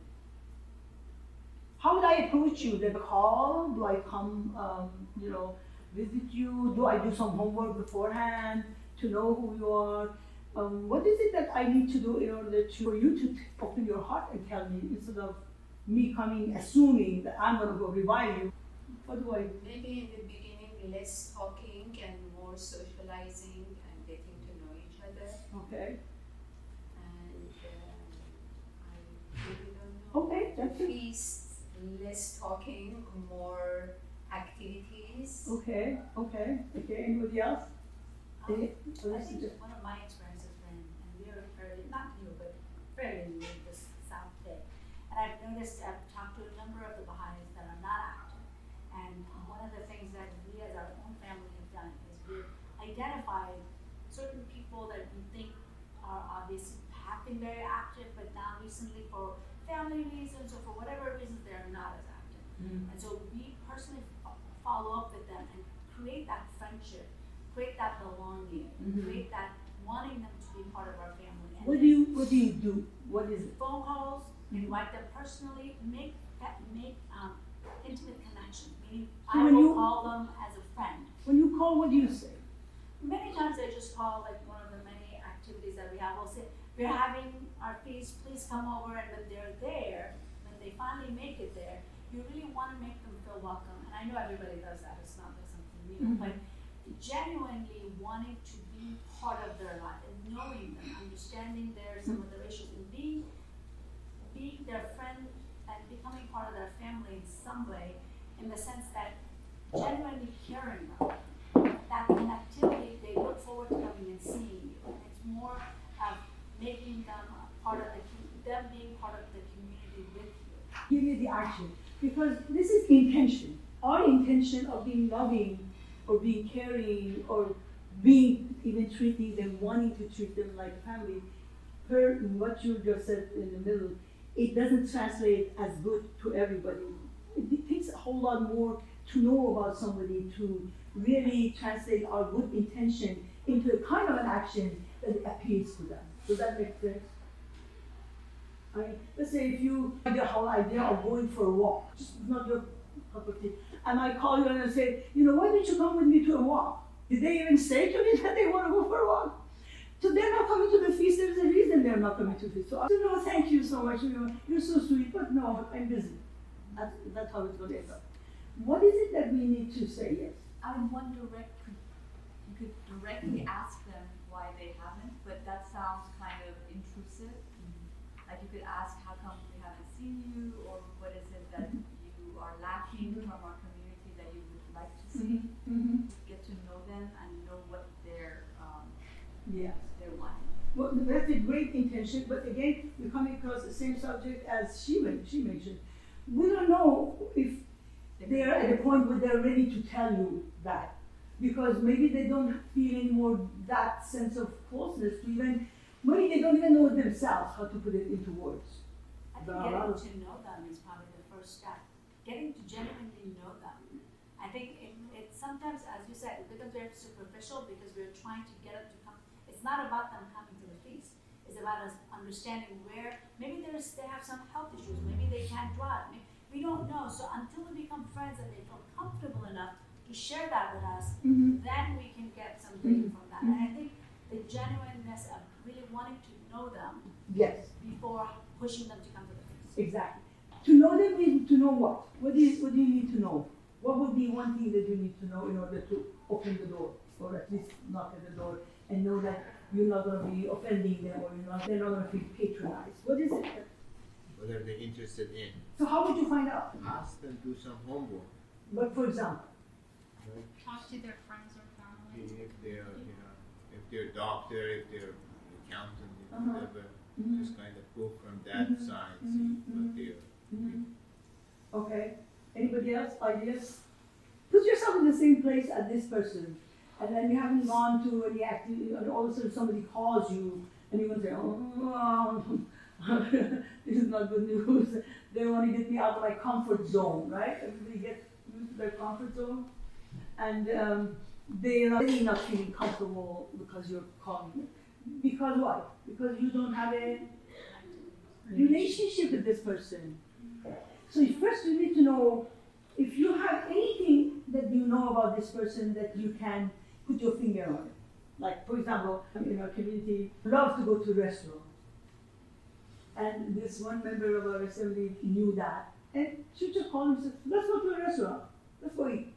How would I approach you? Do I call? Do I come, visit you? Do I do some homework beforehand to know who you are? What is it that I need to do in order for you to open your heart and tell me instead of me coming assuming that I'm going to go revive you? What do I do? Maybe in the beginning, less talking and more socializing and getting to know each other. Okay. And I really don't know. Okay, that's it. Feasts, less talking, more activities. Okay. Anybody else? I think one of my experiences when, and we are fairly, not new, but fairly new in this South Bay. And I've noticed, I've talked to a number of the Baha'is that are not active. And one of the things that we as our own family have done is we've identified certain people that we think are obviously have been very active, but now recently for family reasons or for whatever reasons they're not as active. And so we personally follow up with them and create that friendship, create that belonging, create that wanting them to be part of our family. And What do you do? What is it? phone calls, invite them personally, make intimate connection. Meaning So I when will you- call them as a friend. When you call, what do you say? Many times I just call, like one of the many activities that we have, we'll say, we're having our feast, please come over, and when they're there, when they finally make it there, you really want to make them feel welcome. And I know everybody does that, it's not like something new, but genuinely wanting to be part of their life and knowing them, understanding some of their issues, and being their friend and becoming part of their family in some way, in the sense that genuinely caring about them. That connectivity, they look forward to coming and seeing you. And it's more of making them part of them being part of the community with you. Give me the action. Because this is intention. Our intention of being loving or being caring or being even treating them, wanting to treat them like a family, per what you just said in the middle, it doesn't translate as good to everybody. It takes a whole lot more to know about somebody to really translate our good intention into a kind of an action that appeals to them. Does that make sense? I mean, let's say if you have the whole idea of going for a walk, just not your cup of tea, and I call you and I say, why don't you come with me to a walk? Did they even say to me that they want to go for a walk? So they're not coming to the feast. There's a reason they're not coming to the feast. So I said, no, thank you so much. You're so sweet, but no, I'm busy. That's how it's going to end up. What is it that we need to say yes? You could directly ask them why they haven't, but that sounds kind of intrusive. Like you could ask, how come we haven't seen you, or what is it that you are lacking from our community that you would like to see? Get Yes. They're one. Well, that's a great intention, but again, you're coming across the same subject as she mentioned. We don't know if they're at a point where they're ready to tell you that, because maybe they don't feel anymore that sense of closeness to even, maybe they don't even know themselves how to put it into words. I think getting to know them is probably the first step. Getting to genuinely know them. I think it sometimes, as you said, it becomes very superficial because we're trying to get them to come. It's not about them coming to the feast. It's about us understanding where maybe they have some health issues. Maybe they can't drive. Maybe, we don't know. So until we become friends and they feel comfortable enough to share that with us, then we can get some gain from that. And I think the genuineness of really wanting to know them before pushing them to come to the feast. Exactly. To know them means to know what? What do you need to know? What would be one thing that you need to know in order to open the door, or at least knock at the door, and know that you're not going to be offending them, or they're not going to feel patronized? What is it? Whether they're interested in. So how would you find out? Ask them, do some homework. But for example, Talk to their friends or family. If they're, if they're a doctor, if they're accountant, whatever, just kind of go from that side, see what they're. okay. Anybody else? Ideas? Put yourself in the same place as this person, and then you haven't gone to any activity, and all of a sudden somebody calls you, and you're going to say, oh, this is not good news. They want to get me out of my comfort zone, right? Everybody gets used to their comfort zone, and they're really not feeling comfortable because you're calling them. Because what? Because you don't have a relationship with this person. So first you need to know if you have anything that you know about this person that you can put your finger on it. Like, for example, in our community, loves to go to restaurants. And this one member of our assembly knew that. And she just called and said, let's go to a restaurant. Let's go eat.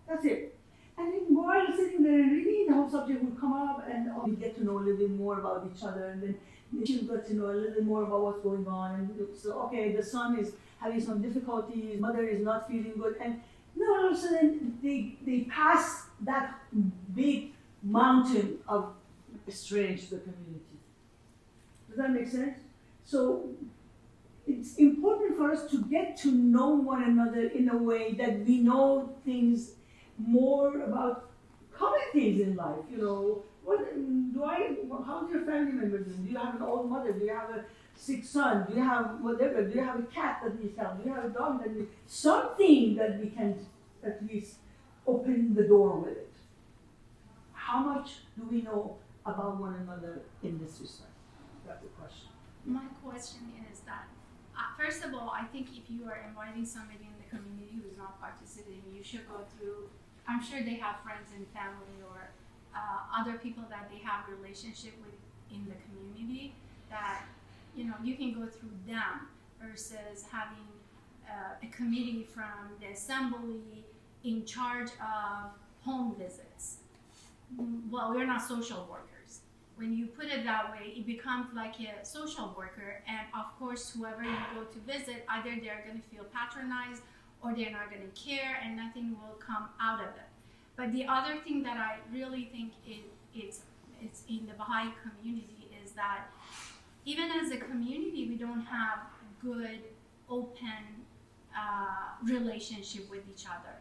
That's it. And then while sitting there and reading, the whole subject would come up and we get to know a little bit more about each other. And then she would get to know a little bit more about what's going on. And so, okay, the son is having some difficulties, mother is not feeling good. And all of a sudden, they pass that big mountain of estranged to the community. Does that make sense? So it's important for us to get to know one another in a way that we know things more about common things in life. How's your family member doing? Do you have an old mother? Do you have a sick son? Do you have whatever? Do you have a cat that needs help? Do you have a dog that needs something that we can at least open the door with it? How much do we know about one another in this respect? That's the question. My question is that, first of all, I think if you are inviting somebody in the community who is not participating, you should go through, I'm sure they have friends and family or other people that they have a relationship with in the community that, you can go through them versus having a committee from the assembly in charge of home visits. Well, we're not social workers. When you put it that way, it becomes like a social worker, and of course, whoever you go to visit, either they're going to feel patronized or they're not going to care, and nothing will come out of it. But the other thing that I really think it's in the Baha'i community is that even as a community, we don't have good, open relationship with each other.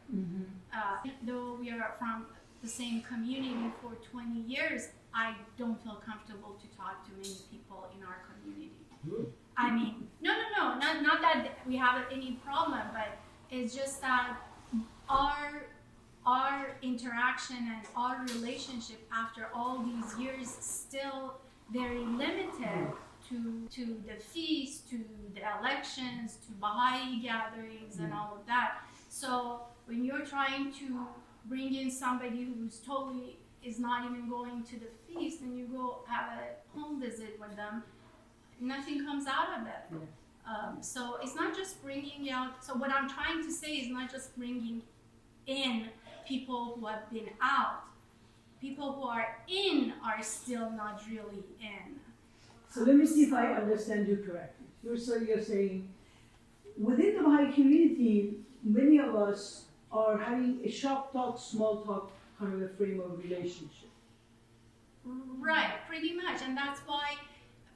Though we are from the same community for 20 years, I don't feel comfortable to talk to many people in our community. I mean, not that we have any problem, but it's just that our interaction and our relationship after all these years still very limited to the feast, to the elections, to Baha'i gatherings and all of that. So when you're trying to bring in somebody who's totally is not even going to the feast and you go have a home visit with them, nothing comes out of it. So it's not just bringing out, so what I'm trying to say is not just bringing in people who have been out. People who are in are still not really in. So let me see if I understand you correctly. You're saying, within the Baha'i community, many of us are having a shop talk, small talk kind of a frame of relationship. Right, pretty much. And that's why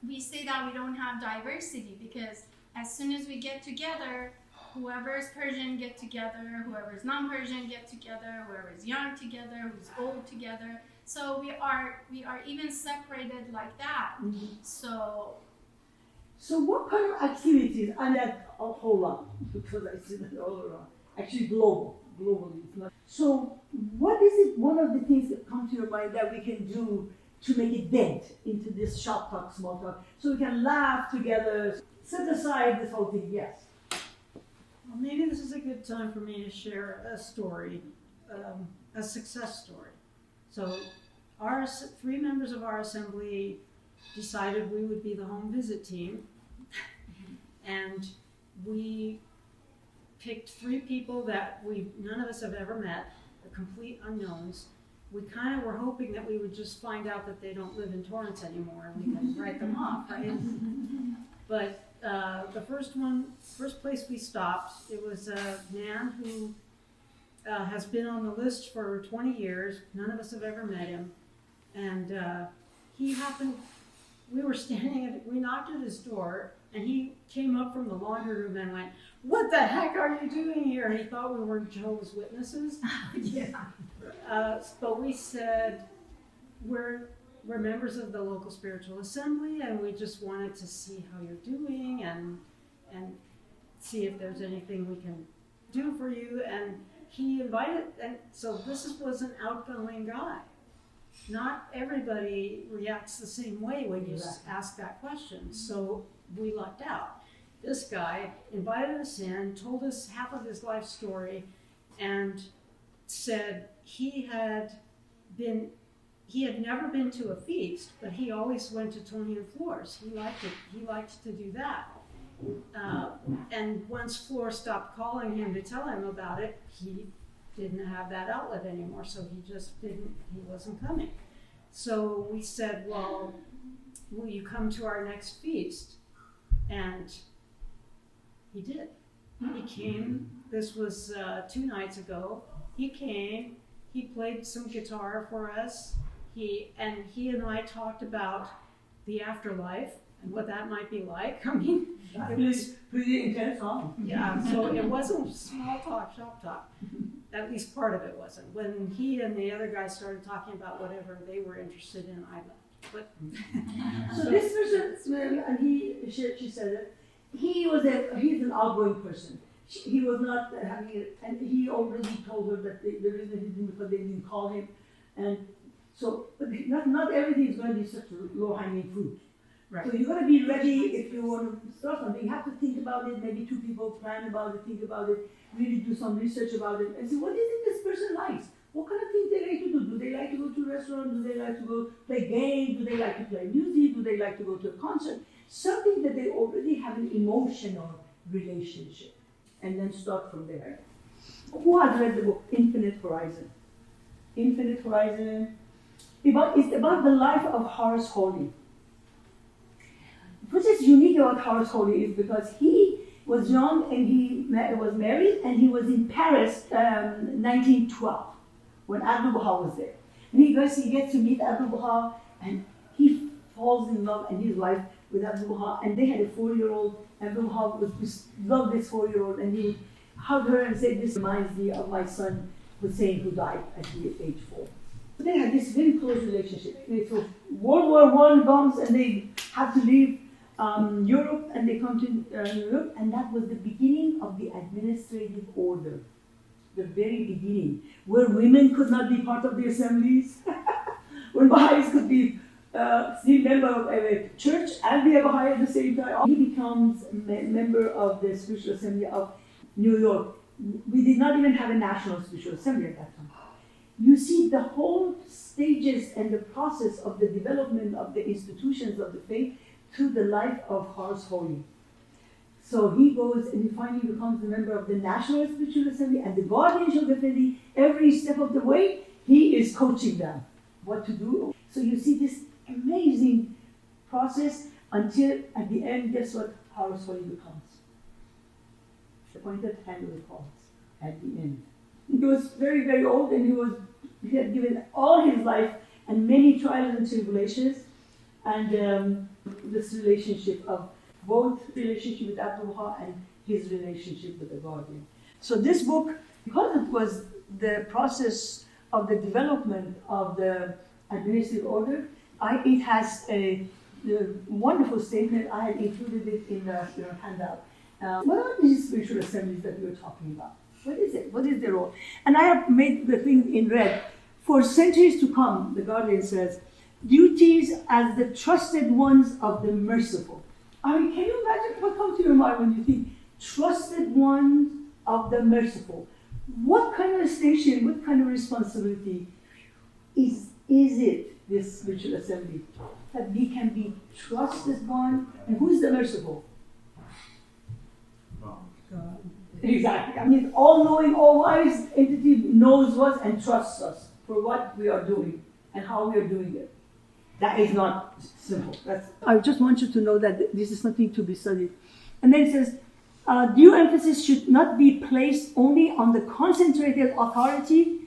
we say that we don't have diversity, because as soon as we get together, whoever's Persian get together, whoever's non-Persian get together, whoever's young together, who's old together. So we are even separated like that. So what kind of activities, and that a whole lot, because I see that all around, actually globally. It's not. So what is it, one of the things that come to your mind that we can do to make a dent into this shop talk, small talk, so we can laugh together, set aside this whole thing, yes. Well, maybe this is a good time for me to share a story, a success story. So our 3 members of our assembly decided we would be the home visit team, and we picked 3 people that none of us have ever met, the complete unknowns. We kind of were hoping that we would just find out that they don't live in Torrance anymore and we can write them off, right? But the first place we stopped, it was a man who has been on the list for 20 years. None of us have ever met him. And we knocked at his door, and he came up from the laundry room and went, "What the heck are you doing here?" And he thought we were Jehovah's Witnesses. Yeah. But we said, we're members of the Local Spiritual Assembly, and we just wanted to see how you're doing and see if there's anything we can do for you. And he invited, and so this was an outgoing guy. Not everybody reacts the same way when you ask that question, so we lucked out. This guy invited us in, told us half of his life story, and said he had never been to a feast, but he always went to Tony and Floor's. He liked to do that. And once Floor stopped calling him to tell him about it, he didn't have that outlet anymore, so he wasn't coming. So we said, well, will you come to our next feast? And he did. He came. This was 2 nights ago. He came. He played some guitar for us. He and I talked about the afterlife and what that might be like. I mean, it was pretty intense, huh? Yeah, so it wasn't small talk, shop talk. At least part of it wasn't. When he and the other guys started talking about whatever they were interested in, I left. But so this person, and she said it, he's an outgoing person. He was not having it, and he already told her that the reason he didn't, because they didn't call him. And so, but not everything is going to be such low-hanging fruit. Right. So you got to be ready if you want to start something. You have to think about it. Maybe 2 people plan about it, think about it, really do some research about it, and see what do you think this person likes. What kind of things they like to do? Do they like to go to a restaurant? Do they like to go play games? Do they like to play music? Do they like to go to a concert? Something that they already have an emotional relationship, and then start from there. Who has read the book Infinite Horizon? Infinite Horizon. It's about the life of Horace Holly. What is unique about Horace Holly is because he was young and he was married, and he was in Paris 1912 when Abdul Baha was there. And he gets to meet Abdul Baha, and he falls in love in his life with Abdul Baha, and they had a 4-year-old. Abdul Baha loved this 4-year-old, and he hugged her and said, "This reminds me of my son Hussein, who died at the age 4." So they had this very close relationship. So World War I comes, and they have to leave Europe, and they come to Europe, and that was the beginning of the administrative order, the very beginning, where women could not be part of the assemblies, where Baha'is could be still member of a church and be a Baha'i at the same time. He becomes a member of the Spiritual Assembly of New York. We did not even have a national Spiritual Assembly at that time. You see the whole stages and the process of the development of the institutions of the faith through the life of Horace Holly. So he goes and he finally becomes a member of the National Spiritual Assembly, and the guardians of the family, every step of the way, he is coaching them what to do. So you see this amazing process until at the end, guess what Horace Holly becomes? Appointed hand of the cause at the end. He was very, very old, and he had given all his life and many trials and tribulations, and this relationship of both relationship with Abdul and his relationship with the guardian. So this book, because it was the process of the development of the administrative order, it has a wonderful statement. I had included it in your handout. What are these spiritual assemblies that we were talking about? What is it? What is their role? And I have made the thing in red. For centuries to come, the Guardian says, duties as the trusted ones of the merciful. I mean, can you imagine what comes to your mind when you think trusted ones of the merciful? What kind of station, what kind of responsibility is it, this spiritual assembly, that we can be trusted one? And who's the merciful? God. Exactly. I mean, all-knowing, all-wise entity knows us and trusts us for what we are doing and how we are doing it. That is not simple. I just want you to know that this is something to be studied. And then it says, due emphasis should not be placed only on the concentrated authority,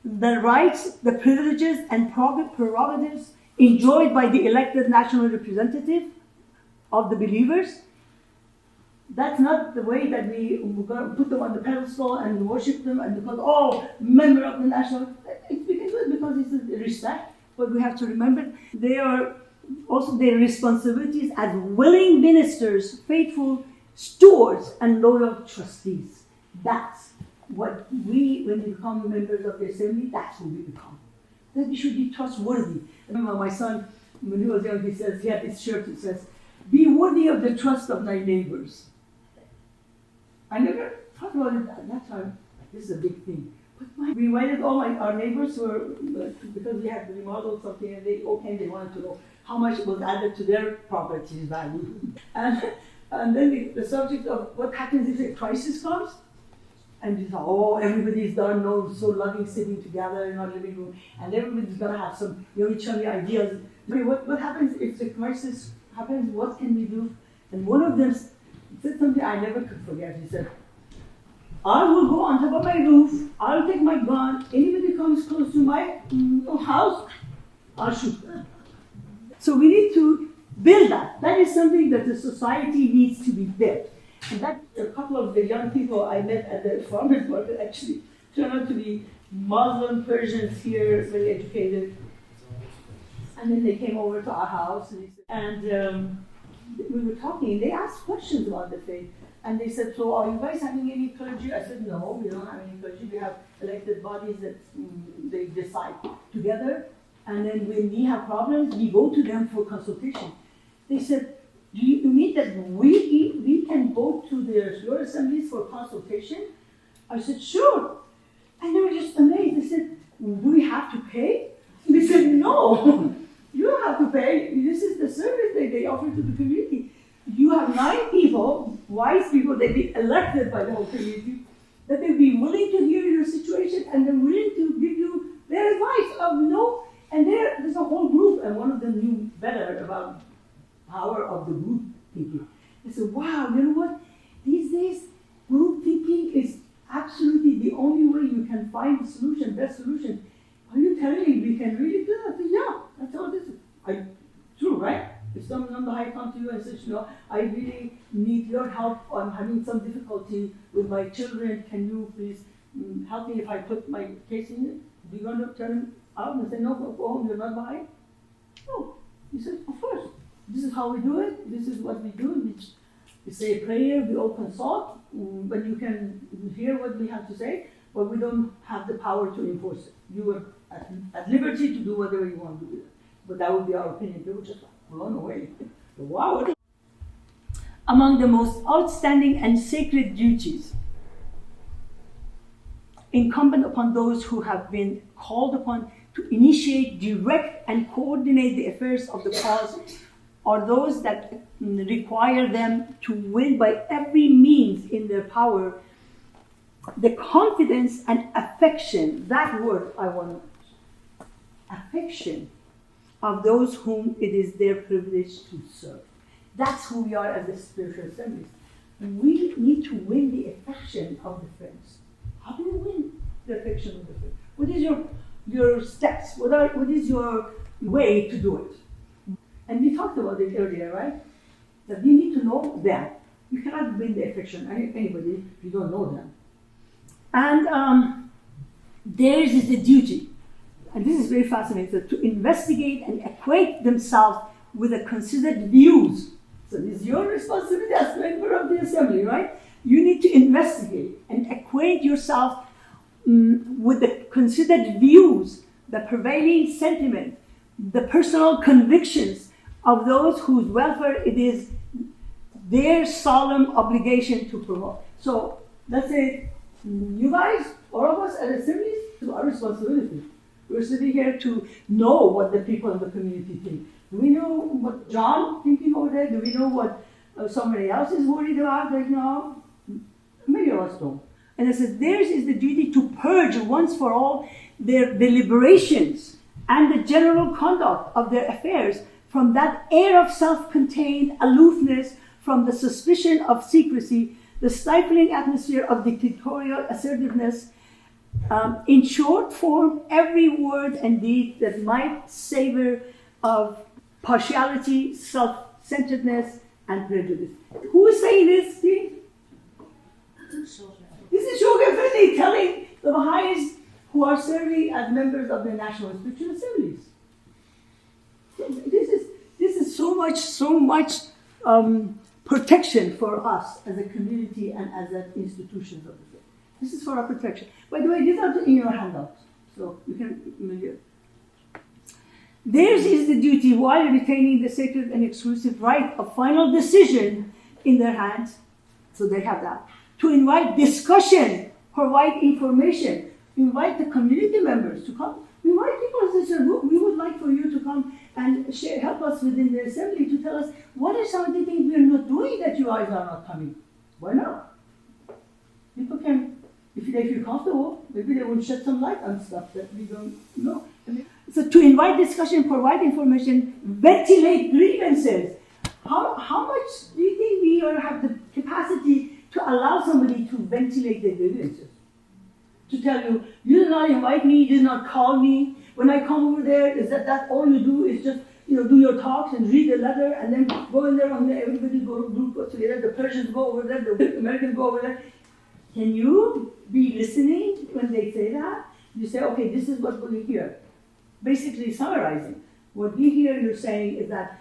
the rights, the privileges, and prerogatives enjoyed by the elected national representative of the believers. That's not the way that we're going to put them on the pedestal and worship them and because, member of the national. We can do it because it's a respect, but we have to remember they are also their responsibilities as willing ministers, faithful stewards, and loyal trustees. That's what we, when we become members of the assembly, that's who we become. That we should be trustworthy. I remember my son, when he was young, he had this shirt that says, "Be worthy of the trust of thy neighbors." I never thought about it at that time. This is a big thing. But we invited all our neighbors because we had remodeled something and they wanted to know how much was added to their property's value. And then the subject of what happens if a crisis comes. And we thought, everybody's done, so loving sitting together in our living room. And everybody's going to have some chummy ideas. What happens if the crisis happens? What can we do? And one of them said something I never could forget. He said, I will go on top of my roof, I'll take my gun, anybody comes close to my house, I'll shoot them. So we need to build that. That is something that the society needs to be built. And that a couple of the young people I met at the farmers market actually turned out to be Muslim Persians here, very educated. And then they came over to our house and we were talking, they asked questions about the faith. And they said, so are you guys having any clergy? I said, no, we don't have any clergy. We have elected bodies that they decide together. And then when we have problems, we go to them for consultation. They said, do you mean that we can go to your assemblies for consultation? I said, sure. And they were just amazed. They said, do we have to pay? They said, no. You don't have to pay. This is the service that they offer to the community. You have 9 people, wise people, they've been elected by the whole community, that they'll be willing to hear your situation and they're willing to give you their advice of and there's a whole group, and one of them knew better about the power of the group thinking. I said, wow, you know what? These days, group thinking is absolutely the only way you can find the solution, best solution. Are you telling me we can really do that? I said, yeah, that's all this is. True, right? If someone on the high comes to you and says, I really need your help, I'm having some difficulty with my children, can you please help me if I put my case in it? Do you want to turn out and say, no, go home, you're not Baha'i? No. He said, of course. This is how we do it, this is what we do. We say a prayer, we all consult, but you can hear what we have to say, but we don't have the power to enforce it. You are at liberty to do whatever you want to do. But that would be our opinion. They were just blown away. Wow. Among the most outstanding and sacred duties incumbent upon those who have been called upon to initiate, direct, and coordinate the affairs of the cause are those that require them to win by every means in their power the confidence and affection, that word I want to affection, of those whom it is their privilege to serve. That's who we are as the spiritual assemblies. We need to win the affection of the friends. How do you win the affection of the friends? What is your your steps? What is your way to do it? And we talked about it earlier, right? That you need to know them. You cannot win the affection of anybody if you don't know them. And theirs is the duty, and this is very fascinating, to investigate and acquaint themselves with the considered views. So this is your responsibility as member of the assembly, right? You need to investigate and acquaint yourself with the considered views, the prevailing sentiment, the personal convictions of those whose welfare it is their solemn obligation to promote. So let's say you guys, all of us at assemblies, it's our responsibility. We're sitting here to know what the people in the community think. Do we know what John thinking over there? Do we know what somebody else is worried about right now? Many of us don't. And I said, theirs is the duty to purge once for all their deliberations and the general conduct of their affairs from that air of self-contained aloofness, from the suspicion of secrecy, the stifling atmosphere of dictatorial assertiveness. In short form, every word and deed that might savor of partiality, self-centredness, and prejudice. Who is saying this, Steve? This is Shoghi Effendi telling the Baha'is who are serving as members of the National Spiritual Assemblies. This is so much protection for us as a community and as an institution of the faith. This is for our protection. By the way, these are in your handouts, so you can. Theirs is the duty, while retaining the sacred and exclusive right of final decision in their hands, so they have that, to invite discussion, provide information, invite the community members to come. Invite people and say, we would like for you to come and help us within the assembly to tell us what are some of the things we are not doing that you guys are not coming. Why not? People can, if they feel comfortable, maybe they will shed some light on stuff that we don't know. So to invite discussion, provide information, ventilate grievances. How much do you think we have the capacity to allow somebody to ventilate their grievances? To tell you, you did not invite me, you did not call me. When I come over there, is that all you do is just do your talks and read the letter and then go in there and everybody go together. The Persians go over there, the Americans go over there. Can you be listening when they say that? You say, okay, this is what we hear. Basically summarizing. What we hear you're saying is that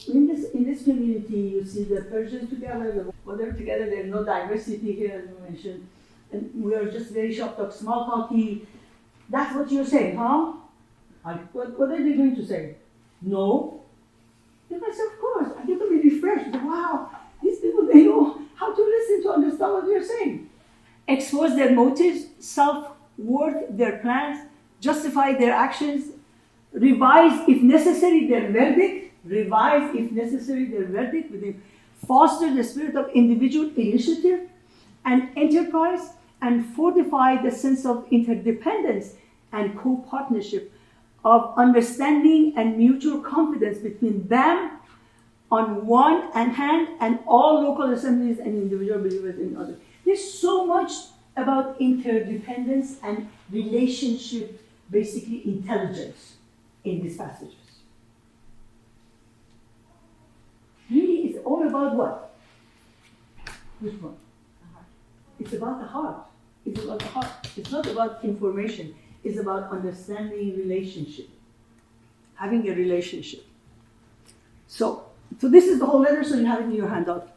in this community, you see the Persians together, they're together, there's no diversity here, as you mentioned. And we are just very shocked of small talky. That's what you're saying, huh? What are they going to say? No. Then I said, of course. I get to be refreshed. Wow, these people, they know how to listen to understand what we are saying. Expose their motives, self-worth, their plans, justify their actions, revise if necessary their verdict, foster the spirit of individual initiative and enterprise, and fortify the sense of interdependence and co-partnership, of understanding and mutual confidence between them on one hand and all local assemblies and individual believers in others. There's so much about interdependence and relationship, basically intelligence, in these passages. Really, it's all about what? Which one? It's about the heart. It's about the heart. It's not about information. It's about understanding relationship. Having a relationship. So this is the whole letter, so you have it in your handout.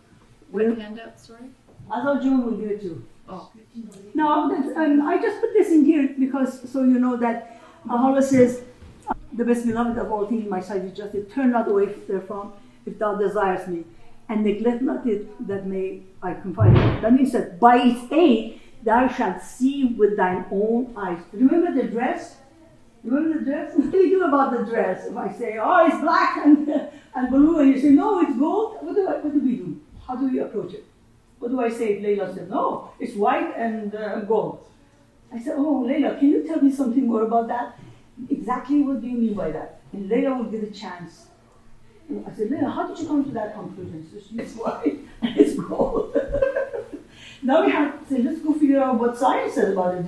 What handout, sorry? I thought June will give it too. Oh. No, I just put this in here because so you know that Allah says, the best beloved of all things in my sight is just it. Turn not away therefrom if thou desires me, and neglect not it that may I confide in it. That means that by its aid thou shalt see with thine own eyes. Remember the dress? Remember the dress? What do we do about the dress? If I say, oh, it's black and blue, and you say, no, it's gold, what do we do? How do we approach it? What do I say if Layla said, no, it's white and gold? I said, oh, Layla, can you tell me something more about that? Exactly what do you mean by that? And Layla will get a chance. And I said, Layla, how did you come to that conclusion? She said, it's white and it's gold. Now we have to say, let's go figure out what science says about it.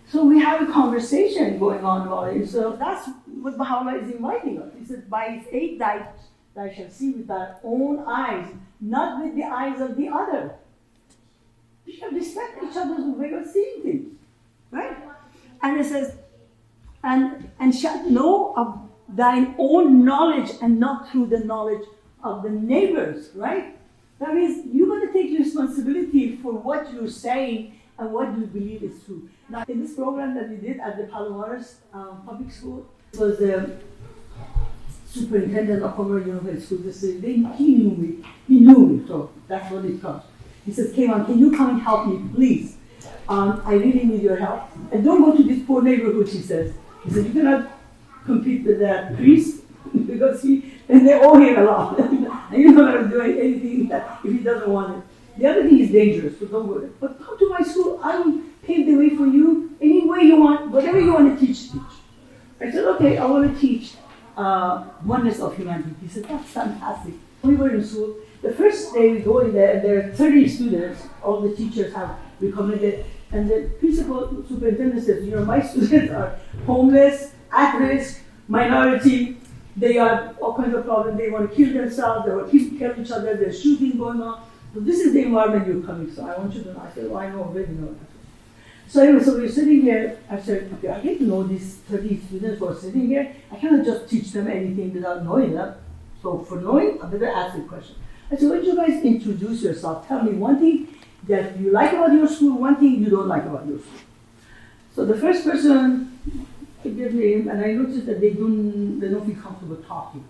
So we have a conversation going on about it. So that's what Baha'u'llah is inviting us. He said, by its aid thou shalt see with thy own eyes, not with the eyes of the other. We should respect each other's way of seeing things. Right? And it says, and shalt know of thine own knowledge and not through the knowledge of the neighbors, right? That means you're going to take responsibility for what you're saying and what you believe is true. Now, in this program that we did at the Palomares Public School, it was the superintendent of Palomar University School District. He knew me, so that's what it comes. He says, Kayvon, can you come and help me, please? I really need your help. And don't go to this poor neighborhood, he says. He said, you cannot compete with that priest because they owe him a lot. And you're not going to do anything that if he doesn't want it. The other thing is dangerous, so don't go there. But come to my school, I will pave the way for you any way you want, whatever you want to teach. I said, okay, I want to teach oneness of humanity. He said, that's fantastic. We were in school. The first day we go in there, and there are 30 students, all the teachers have recommended, and the principal superintendent says, my students are homeless, at risk, minority, they have all kinds of problems, they want to kill themselves, they want to kill each other, there's shooting going on. So this is the environment you're coming, so I want you to know. I said, I know, already know that. So anyway, so we're sitting here, I said, okay, I get to know these 30 students who are sitting here, I cannot just teach them anything without knowing them. So for knowing, I better ask the question. I said, why don't you guys introduce yourself? Tell me one thing that you like about your school, one thing you don't like about your school. So the first person gave me him, and I noticed that they don't feel comfortable talking.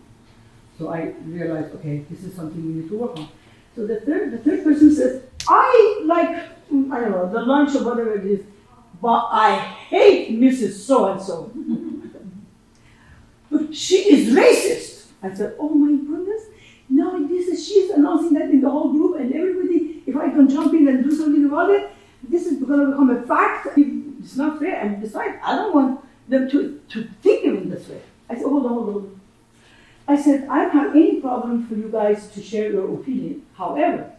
So I realized, okay, this is something we need to work on. So the third person says, I like, I don't know, the lunch or whatever it is, but I hate Mrs. So-and-so. But she is racist. I said, oh my goodness. Now she's announcing that in the whole group, and everybody, if I can jump in and do something about it, this is going to become a fact. It's not fair. And besides, I don't want them to think of it this way. I said, hold on. I said, I don't have any problem for you guys to share your opinion. However,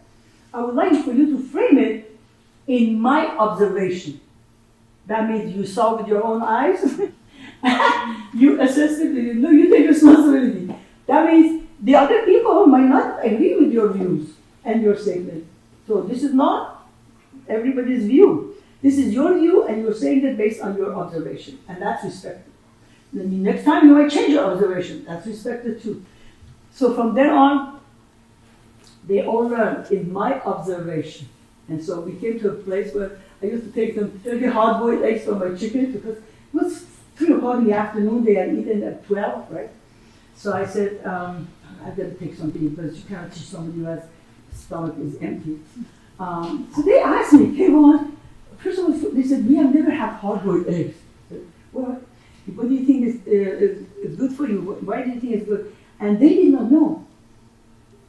I would like for you to frame it in my observation. That means you saw with your own eyes, you assessed it, you take responsibility. That means the other people might not agree with your views and your statement. So this is not everybody's view. This is your view, and you're saying it based on your observation, and that's respected. Then next time you might change your observation. That's respected too. So from then on, they all learned in my observation. And so we came to a place where I used to take them 30 hard-boiled eggs from my chicken because it was 3 o'clock in the afternoon. They had eaten at 12, right? So I said, I've got to take something because you cannot teach somebody who has stomach is empty. So they asked me, Kayvon, first of all, they said, we have never had hard-boiled eggs. I said, well, what do you think is good for you? Why do you think it's good? And they did not know.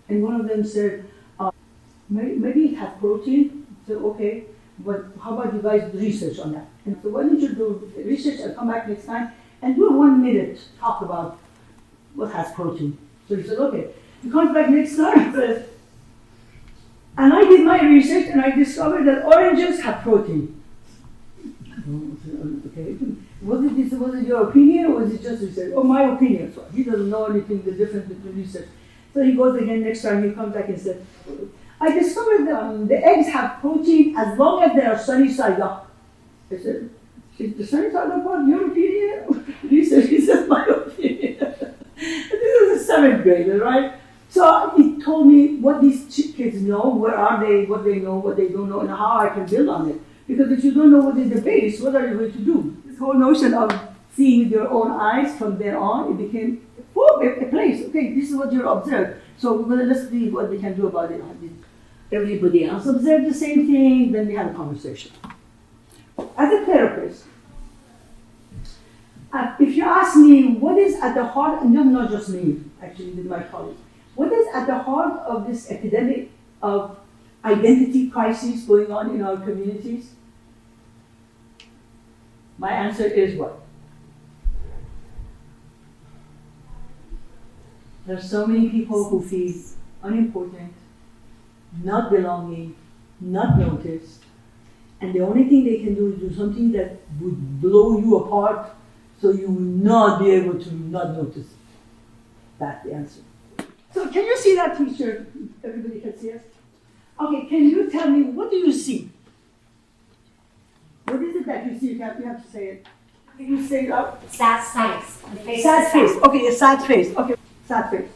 And one of them said, maybe it has protein. I said, okay, but how about you guys do research on that? And so why don't you do research and come back next time and do a 1 minute talk about what has protein. So he said, okay. He comes back next time and says, and I did my research and I discovered that oranges have protein. Okay. Was it your opinion or was it just research? Oh, my opinion. So he doesn't know anything, the difference between research. So he goes again next time, he comes back and says, I discovered that the eggs have protein as long as they are sunny side up. I said, is the sunny side up part your opinion? Research, he says, my opinion. This is a 7th grader, right? So he told me what these kids know, where are they, what they know, what they don't know, and how I can build on it. Because if you don't know what is the base, what are you going to do? This whole notion of seeing with your own eyes from there on, it became a place. Okay, this is what you're observed. So we're going to let's see what we can do about it. Everybody else observed the same thing, then we had a conversation. As a therapist, if you ask me what is at the heart, and not just me, actually with my colleagues, what is at the heart of this epidemic of identity crisis going on in our communities? My answer is what? There are so many people who feel unimportant, not belonging, not noticed, And the only thing they can do is do something that would blow you apart, so you will not be able to not notice it. That's the answer. So can you see that picture? Everybody can see it? Okay, can you tell me, what do you see? What is it that you see? You have to say it. Can you say it out? Sad face. Sad face. Okay, a sad face. Okay, sad face.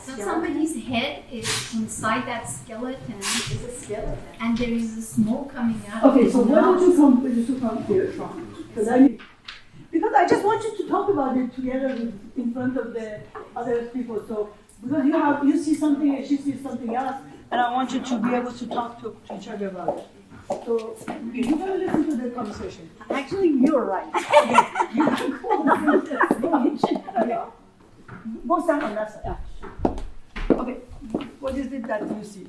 So somebody's head is inside that skeleton. It's a skeleton. And there is a smoke coming out. Okay, so why don't you come here from? Because I just want you to talk about it together in front of the other people. So because you see something and she sees something else, and I want you to be able to talk to each other about it. So you're going to listen to the conversation. Actually, you're right. Okay. You can call okay. Go stand on that side. Okay, what is it that you see?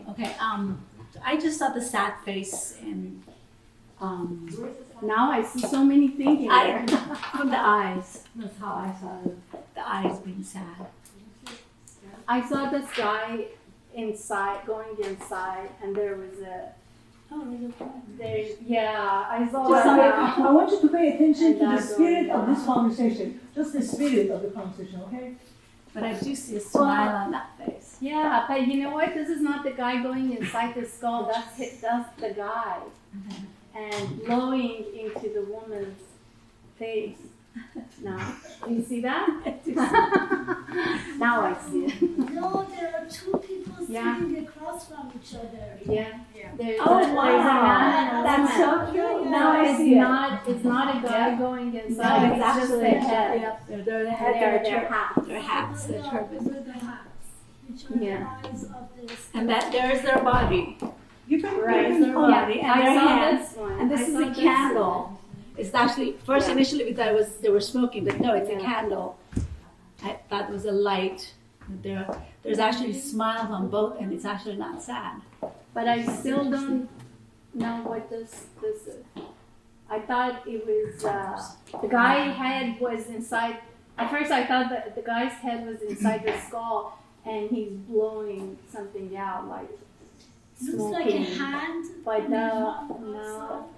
Okay, I just saw the sad face and now I see so many things in there. From the eyes. That's how I saw it. The eyes being sad. I saw this guy inside, going inside, and there was a. I saw that. I want you to pay attention to the spirit of this conversation. Just the spirit of the conversation, okay? But I do see a smile on that face. Yeah, but you know what? This is not the guy going inside the skull. That's the guy. And blowing into the woman's face. Now, do you see that? Now I see it. No, there are two people sitting across from each other. Yeah. There's Oh, there's a wow. man and a That's woman. so cute. No, Now I it's see it. not. It's not a guy going inside. No, it's just the head. Yep. They're the head, Their hats. their hats, their turbans. With the hats, which are Yeah. the eyes of this. And that there's their body. You can Right. Their body and I their saw hands. this one. And this I is saw a this candle. It's actually, first initially we thought they were smoking, but no, it's a candle. I thought it was a light. There's actually smiles on both, and it's actually not sad. But I still don't know what this is. I thought it was the guy's head was inside. At first, I thought that the guy's head was inside the skull, and he's blowing something out like Looks smoking. like a hand. But no. no.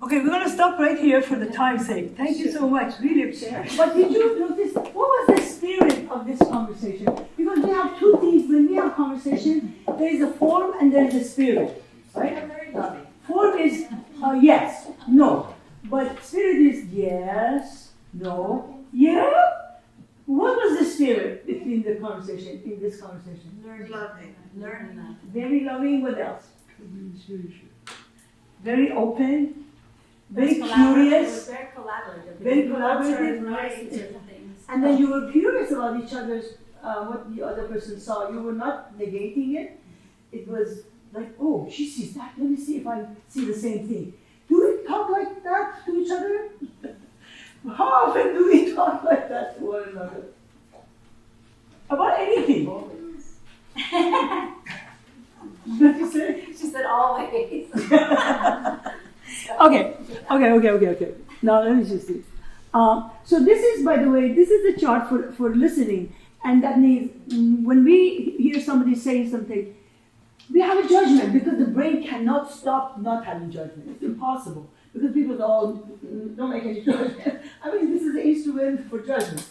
Okay, we're going to stop right here for the time's sake. Thank you so much. Really appreciate it. But did you notice, what was the spirit of this conversation? Because we have two things. When we have conversation, there is a form and there is a spirit. Right? Form is yes, no. But spirit is yes, no, yeah. What was the spirit in the conversation, in this conversation? Learning. Very loving, what else? Very open. Very curious, Very collaborative. very collaborative, and then you were curious about each other's, what the other person saw. You were not negating it. It was like, oh, she sees that. Let me see if I see the same thing. Do we talk like that to each other? How often do we talk like that to one another? About anything. What did you say? She said always. Okay. Now let me just see. So this is, by the way, this is a chart for listening, and that means when we hear somebody saying something, we have a judgment because the brain cannot stop not having judgment. It's impossible because people don't make any judgment. I mean, this is an instrument for judgment,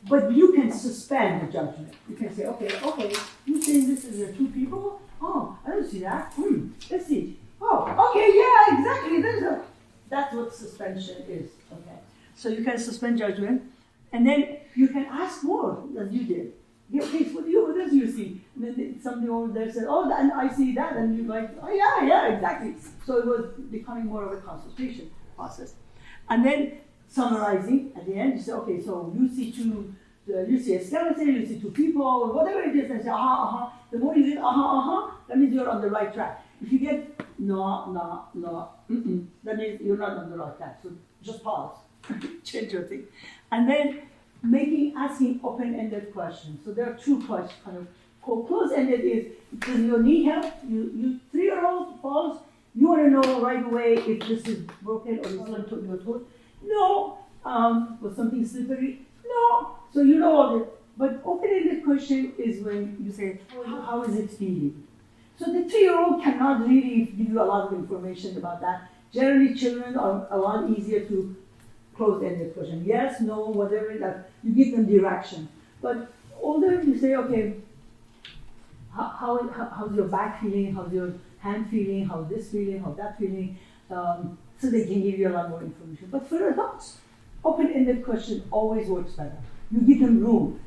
but you can suspend the judgment. You can say, okay, you saying this is two people? Oh, I don't see that. Let's see. Oh, okay, yeah, exactly. That's what suspension is. Okay. So you can suspend judgment, and then you can ask more than you did. Yeah, please, what does you see? And then somebody over there said, oh, and I see that, and you're like, oh yeah, exactly. So it was becoming more of a consultation process. And then summarizing at the end, you say, okay, so you see you see a skeleton, you see two people, whatever it is, and say, The more you get, that means you're on the right track. If you get no, that means you're not on the right track. So just pause, change your thing. And then asking open-ended questions. So there are two questions, kind of close-ended is, does your knee help? You 3-year-old falls, you want to know right away if this is broken or is on your toes. No. Was something slippery? No. So you know all this. But open-ended question is when you say, how is it feeling? So the 3-year-old cannot really give you a lot of information about that. Generally, children are a lot easier to close-ended question. Yes, no, whatever, that you give them direction. But older, you say, okay, how's your back feeling? How's your hand feeling? How's this feeling? How's that feeling? So they can give you a lot more information. But for adults, open-ended question always works better. You give them room.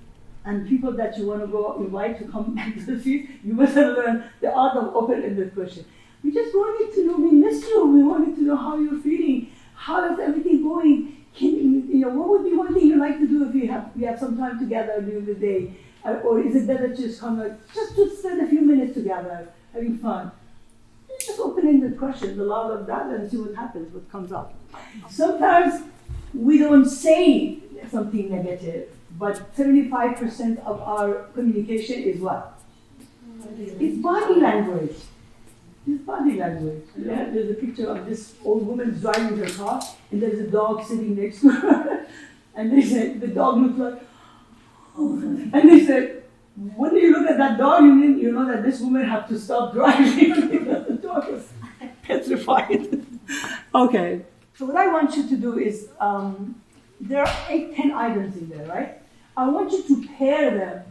And people that you want to go invite to come to the feast, you must learn the art of open-ended question. We just wanted to know, we missed you. We wanted to know how you're feeling. How is everything going? What would be one thing you'd like to do if we have some time together during the day? Or is it better to just come, just to spend a few minutes together, having fun? Just open-ended questions, a lot of that, and see what happens, what comes up. Sometimes we don't say something negative, but 75% of our communication is what? It's body language. It's body language. Yeah, there's a picture of this old woman driving her car, and there's a dog sitting next to her. And they said, the dog looks like, oh. And they said, when you look at that dog, you know that this woman has to stop driving because the dog is petrified. Okay. So what I want you to do is, there are 10 items in there, right? I want you to pair them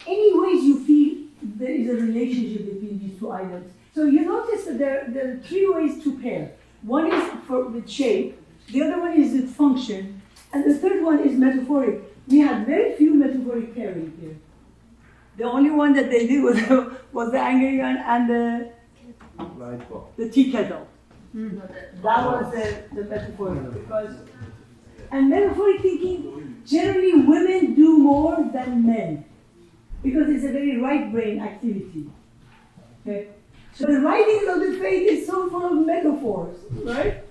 any ways you feel there is a relationship between these two items. So you notice that there are 3 ways to pair. One is with shape, the other one is with function, and the third one is metaphoric. We had very few metaphoric pairing here. The only one that they did was the angry one and the tea kettle. That was the metaphoric. And metaphoric thinking, generally women do more than men because it's a very right brain activity. Okay? So the writings of the faith is so full of metaphors, right?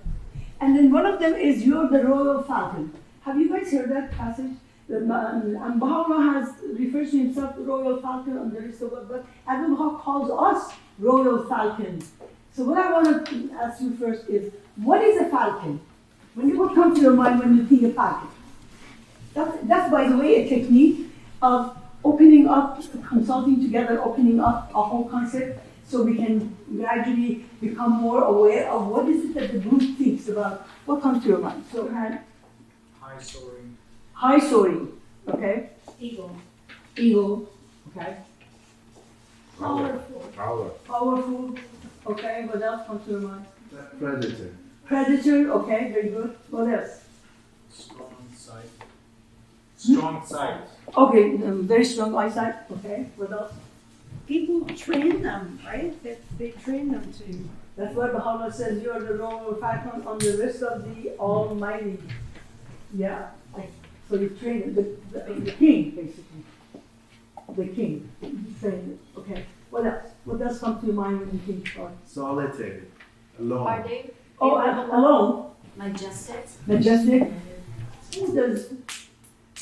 And then one of them is you're the royal falcon. Have you guys heard that passage? And Baha'u'llah refers to himself the royal falcon on the list of what, but Abdul calls us royal falcons. So what I want to ask you first is, what is a falcon? What comes to your mind when you think of falcon? That's, by the way, a technique of opening up, consulting together, opening up a whole concept so we can gradually become more aware of what is it that the group thinks about. What comes to your mind? So, High soaring. High soaring, okay. Ego. Ego, okay. Power. Powerful, okay. What else comes to your mind? Predator. Predator, okay, very good. What else? Strong sight. Strong sight. Okay, very strong eyesight, okay. What else? People train them, right? They train them to. That's why Baha'u'llah says you are the royal falcon on the wrist of the Almighty. Yeah, so you train the king, basically. The king, you train it. Okay, what else? What else comes to your mind when you think about? Solitary. Alone. Are they? Oh, alone. Majestic. Majestic.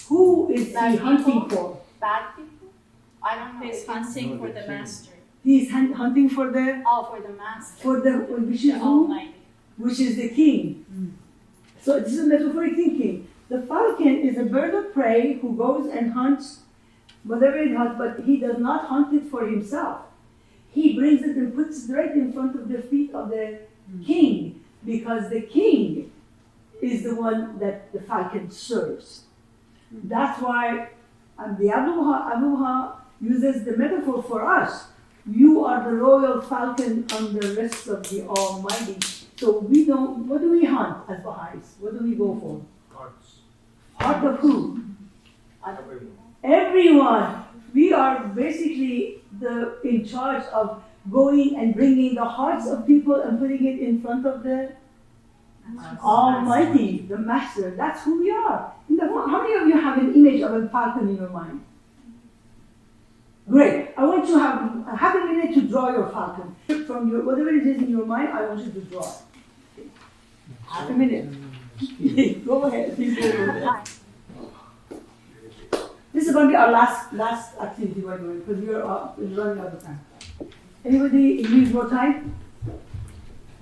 Who is he hunting for? Bad people? I don't know. He's hunting for the master. He's hunting for the. Oh, for the master. For the which is The who? Almighty. Which is the king. So this is metaphoric thinking. The falcon is a bird of prey who goes and hunts whatever it hunts, but he does not hunt it for himself. He brings it and puts it right in front of the feet of the king, because the king is the one that the falcon serves. That's why the Abuha uses the metaphor for us. You are the royal falcon on the wrist of the Almighty. So we don't, what do we hunt as Baha'is? What do we go for? Hearts. Heart of who? Everyone. Everyone. We are basically in charge of going and bringing the hearts of people and putting it in front of the Almighty, the Master. That's who we are. How many of you have an image of a falcon in your mind? Great. I want you to have half a minute to draw your falcon. From your, whatever it is in your mind, I want you to draw it. Half a minute. Go ahead. Please go ahead. This is going to be our last activity, by the way, because we are running out of time. Anybody needs more time?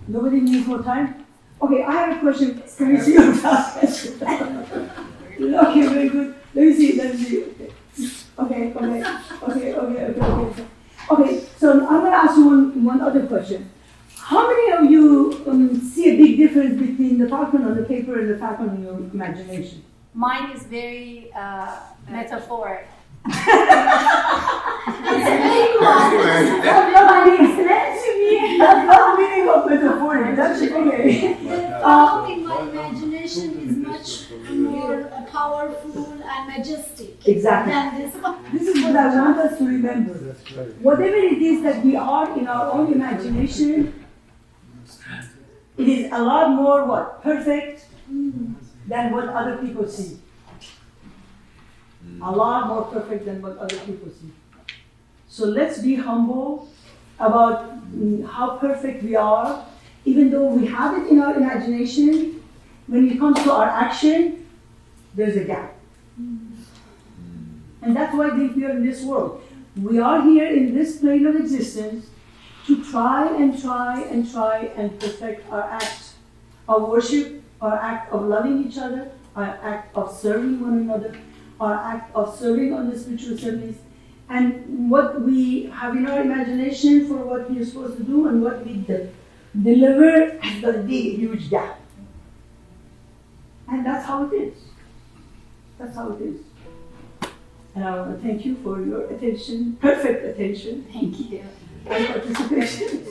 Nobody needs more time? Okay, I have a question. Can you see your falcon? Okay, very good. Let me see. Okay. Okay, so I'm going to ask you one between the falcon on the paper and the falcon in your imagination? Mine is very metaphoric. Nobody explains to me. That's not the meaning of metaphoric. That's okay. The falcon in my imagination is much more powerful and majestic Exactly. than this one. This is what I want us to remember. Whatever it is that we are in our own imagination, it is a lot more what? Perfect than what other people see. A lot more perfect than what other people see. So let's be humble about how perfect we are, even though we have it in our imagination. When it comes to our action, there's a gap. And that's why we are in this world. We are here in this plane of existence to try and perfect our act of worship, our act of loving each other, our act of serving one another, our act of serving on the spiritual assemblies, and what we have in our imagination for what we are supposed to do and what we deliver is going to be a huge gap. And that's how it is. That's how it is. And I want to thank you for your attention, perfect attention. Thank you. And participation.